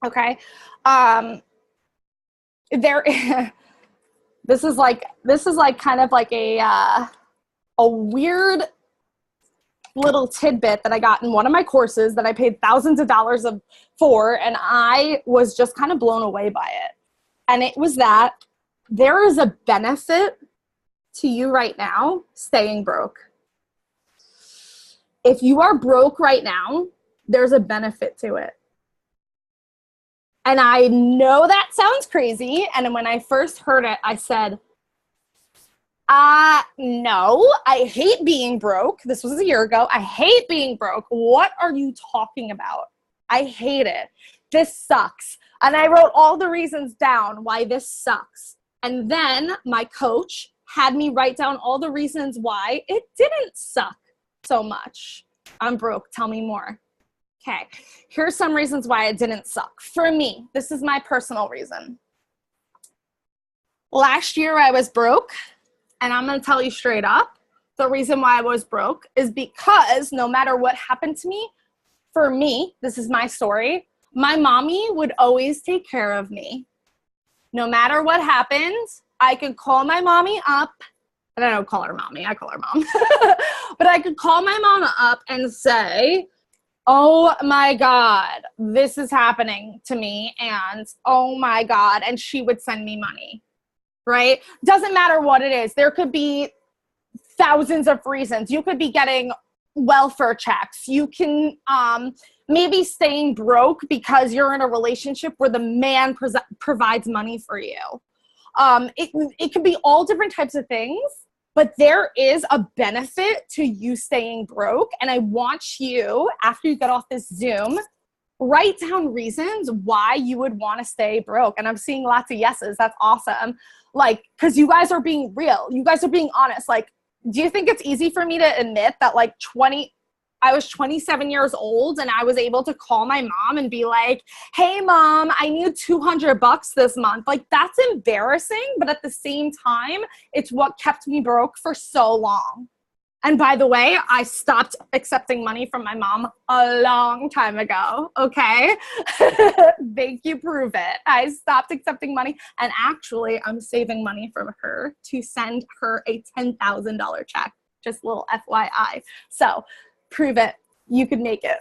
Okay. This is like kind of like a weird little tidbit that I got in one of my courses that I paid thousands of dollars for, and I was just kind of blown away by it. And it was that there is a benefit to you right now staying broke. If you are broke right now, there's a benefit to it. And I know that sounds crazy. And when I first heard it, I said, no, I hate being broke. This was a year ago. I hate being broke. What are you talking about? I hate it. This sucks. And I wrote all the reasons down why this sucks. And then my coach had me write down all the reasons why it didn't suck so much. I'm broke. Tell me more. Okay, here's some reasons why it didn't suck. For me, this is my personal reason. Last year I was broke, and I'm gonna tell you straight up, the reason why I was broke is because no matter what happened to me, for me, this is my story, my mommy would always take care of me. No matter what happened, I could call my mommy up, and I don't call her mommy, I call her mom, but I could call my mama up and say, oh my God, this is happening to me, and oh my God, and she would send me money, right? Doesn't matter what it is. There could be thousands of reasons. You could be getting welfare checks. You can maybe staying broke because you're in a relationship where the man provides money for you. It could be all different types of things. But there is a benefit to you staying broke. And I want you, after you get off this Zoom, write down reasons why you would want to stay broke. And I'm seeing lots of yeses. That's awesome. Like, because you guys are being real. You guys are being honest. Like, do you think it's easy for me to admit that like I was 27 years old and I was able to call my mom and be like, hey mom, I need $200 this month. Like, that's embarrassing, but at the same time, it's what kept me broke for so long. And by the way, I stopped accepting money from my mom a long time ago, okay? Thank you, prove it. I stopped accepting money, and actually I'm saving money from her to send her a $10,000 check, just a little FYI. So, prove it. You could make it.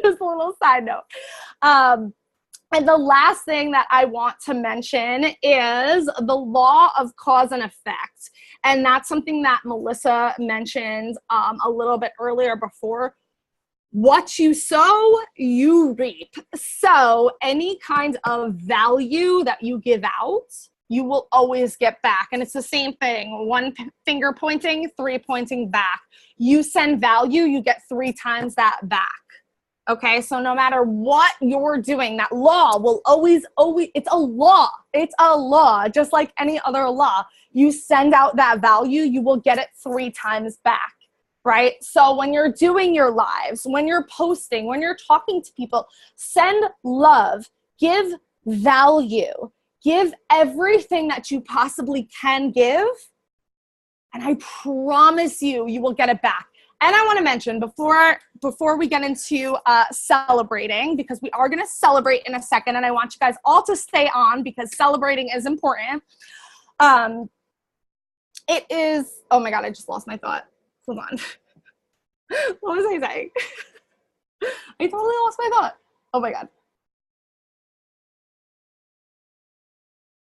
Just a little side note. And the last thing that I want to mention is the law of cause and effect. And that's something that Melissa mentioned a little bit earlier before. What you sow, you reap. So any kind of value that you give out, you will always get back. And it's the same thing. One finger pointing, three pointing back. You send value, you get 3 times that back. Okay, so no matter what you're doing, that law will always, it's a law. It's a law, just like any other law. You send out that value, you will get it 3 times back, right? So when you're doing your lives, when you're posting, when you're talking to people, send love, give value. Give everything that you possibly can give, and I promise you, you will get it back. And I want to mention, before we get into celebrating, because we are going to celebrate in a second, and I want you guys all to stay on because celebrating is important. It is, oh my God, I just lost my thought. Hold on. What was I saying? I totally lost my thought. Oh my God.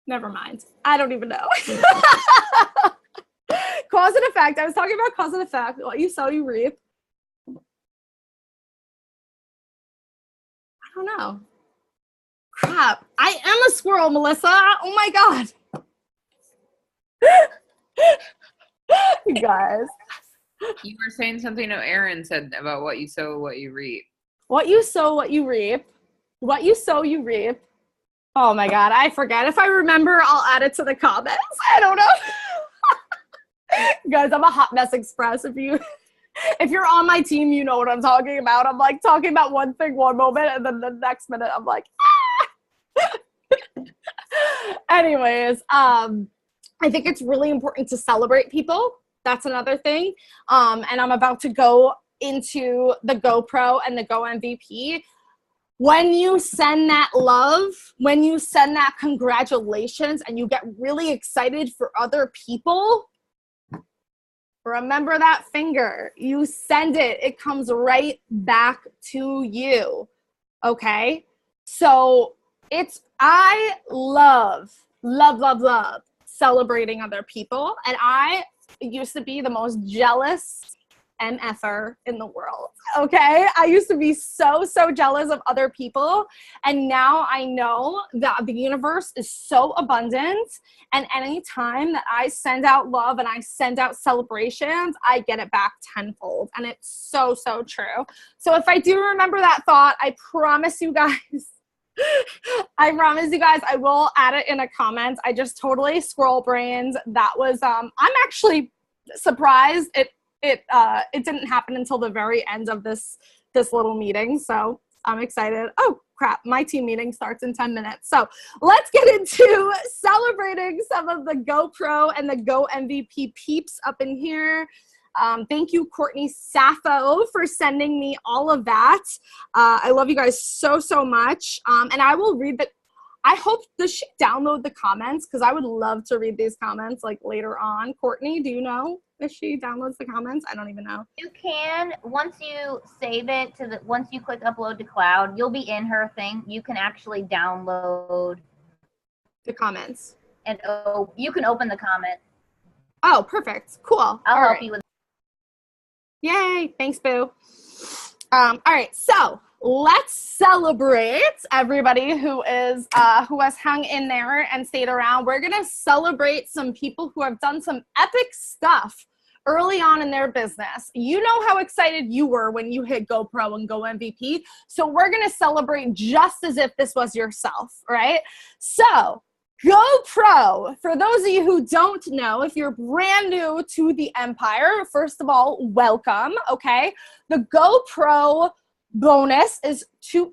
Never mind. I don't even know. Cause and effect. I was talking about cause and effect. What you sow, you reap. I don't know. Crap. I am a squirrel, Melissa. Oh my God. You guys. You were saying something Erin said about what you sow, what you reap. What you sow, what you reap. What you sow, you reap. Oh my God, I forget. If I remember, I'll add it to the comments. I don't know. Guys, I'm a hot mess express. If you're on my team, you know what I'm talking about. I'm like talking about one thing one moment, and then the next minute I'm like, ah! Anyways, I think it's really important to celebrate people. That's another thing. And I'm about to go into the GoPro and the Go MVP, when you send that love, when you send that congratulations and you get really excited for other people, remember that finger. You send it, it comes right back to you. Okay? So I love celebrating other people. And I used to be the most jealous MFer in the world. Okay? I used to be so jealous of other people. And now I know that the universe is so abundant. And any time that I send out love and I send out celebrations, I get it back tenfold. And it's so true. So if I do remember that thought, I promise you guys, I will add it in a comment. I just totally scroll brained. That was, I'm actually surprised it didn't happen until the very end of this little meeting. So I'm excited. Oh crap, my team meeting starts in 10 minutes. So let's get into celebrating some of the GoPro and the Go MVP peeps up in here. Thank you, Courtney Sappho, for sending me all of that. I love you guys so much. And I will read I hope, does she download the comments? Because I would love to read these comments like later on. Courtney, do you know if she downloads the comments? I don't even know. You can, once you save it once you click upload to cloud, you'll be in her thing. You can actually download the comments. And you can open the comment. Oh, perfect. Cool. I'll help you with. Yay. Thanks, Boo. All right. So let's celebrate everybody who has hung in there and stayed around. We're going to celebrate some people who have done some epic stuff early on in their business. You know how excited you were when you hit GoPro and Go MVP. So we're going to celebrate just as if this was yourself, right? So GoPro, for those of you who don't know, if you're brand new to the Empire, first of all, welcome, okay? The GoPro bonus is $250?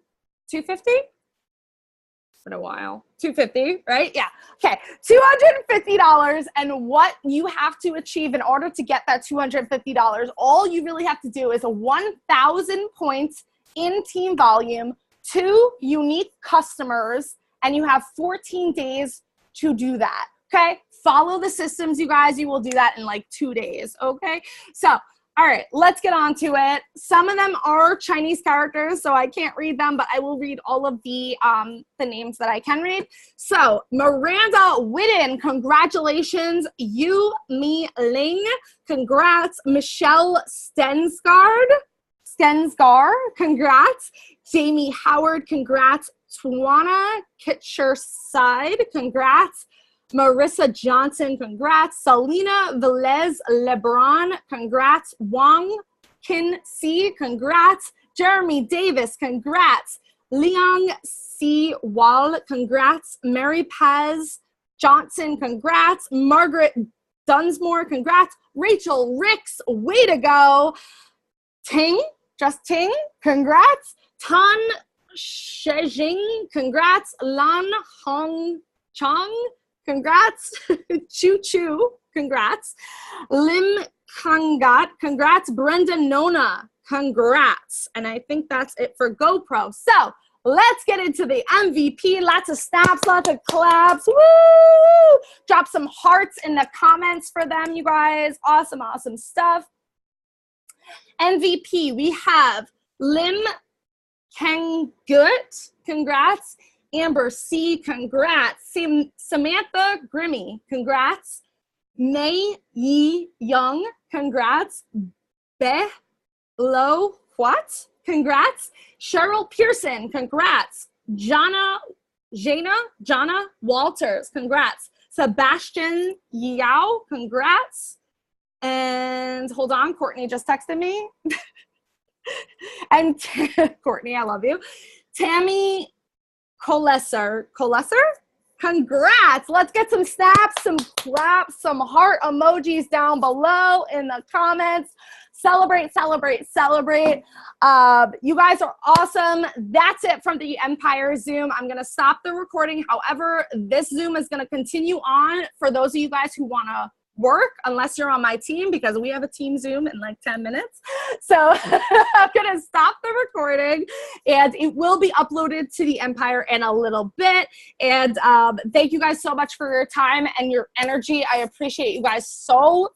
It's been a while. $250, right? Yeah. Okay. $250. And what you have to achieve in order to get that $250, all you really have to do is 1,000 points in team volume, 2 unique customers, and you have 14 days to do that. Okay. Follow the systems, you guys. You will do that in like 2 days. Okay. So, all right, let's get on to it. Some of them are Chinese characters, so I can't read them, but I will read all of the names that I can read. So Miranda Whitten, congratulations. Yu Mi Ling, congrats. Michelle Stensgaard, congrats. Jamie Howard, congrats. Twana Kitcherside, congrats. Marissa Johnson, congrats. Selena Velez Lebron, congrats. Wang Kin Si, congrats. Jeremy Davis, congrats. Liang Si Wall, congrats. Mary Paz Johnson, congrats. Margaret Dunsmore, congrats. Rachel Ricks, way to go. Ting, congrats. Tan Shejing, congrats. Lan Hong Chong, congrats. Choo Choo, congrats. Lim Kangat, congrats. Brenda Nona, congrats. And I think that's it for GoPro. So let's get into the MVP. Lots of snaps, lots of claps. Woo! Drop some hearts in the comments for them, you guys. Awesome stuff. MVP, we have Lim Kangut, congrats. Amber C, congrats. Samantha Grimmy, congrats. Mei Yi Young, congrats. Be Lo What, congrats. Cheryl Pearson, congrats. Jana Walters, congrats. Sebastian Yao, congrats. And hold on, Courtney just texted me. And Courtney, I love you. Tammy Coleser, congrats. Let's get some snaps, some claps, some heart emojis down below in the comments. Celebrate. You guys are awesome. That's it from the Empire Zoom. I'm going to stop the recording. However, this Zoom is going to continue on for those of you guys who want to work unless you're on my team, because we have a team Zoom in like 10 minutes. So I'm going to stop the recording, and it will be uploaded to the Empire in a little bit. And thank you guys so much for your time and your energy. I appreciate you guys so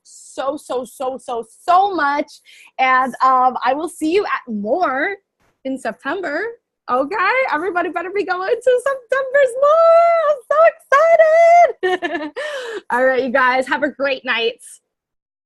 much. And I will see you at more in September. Okay, everybody better be going to September's more. I'm so excited. All right, you guys, have a great night.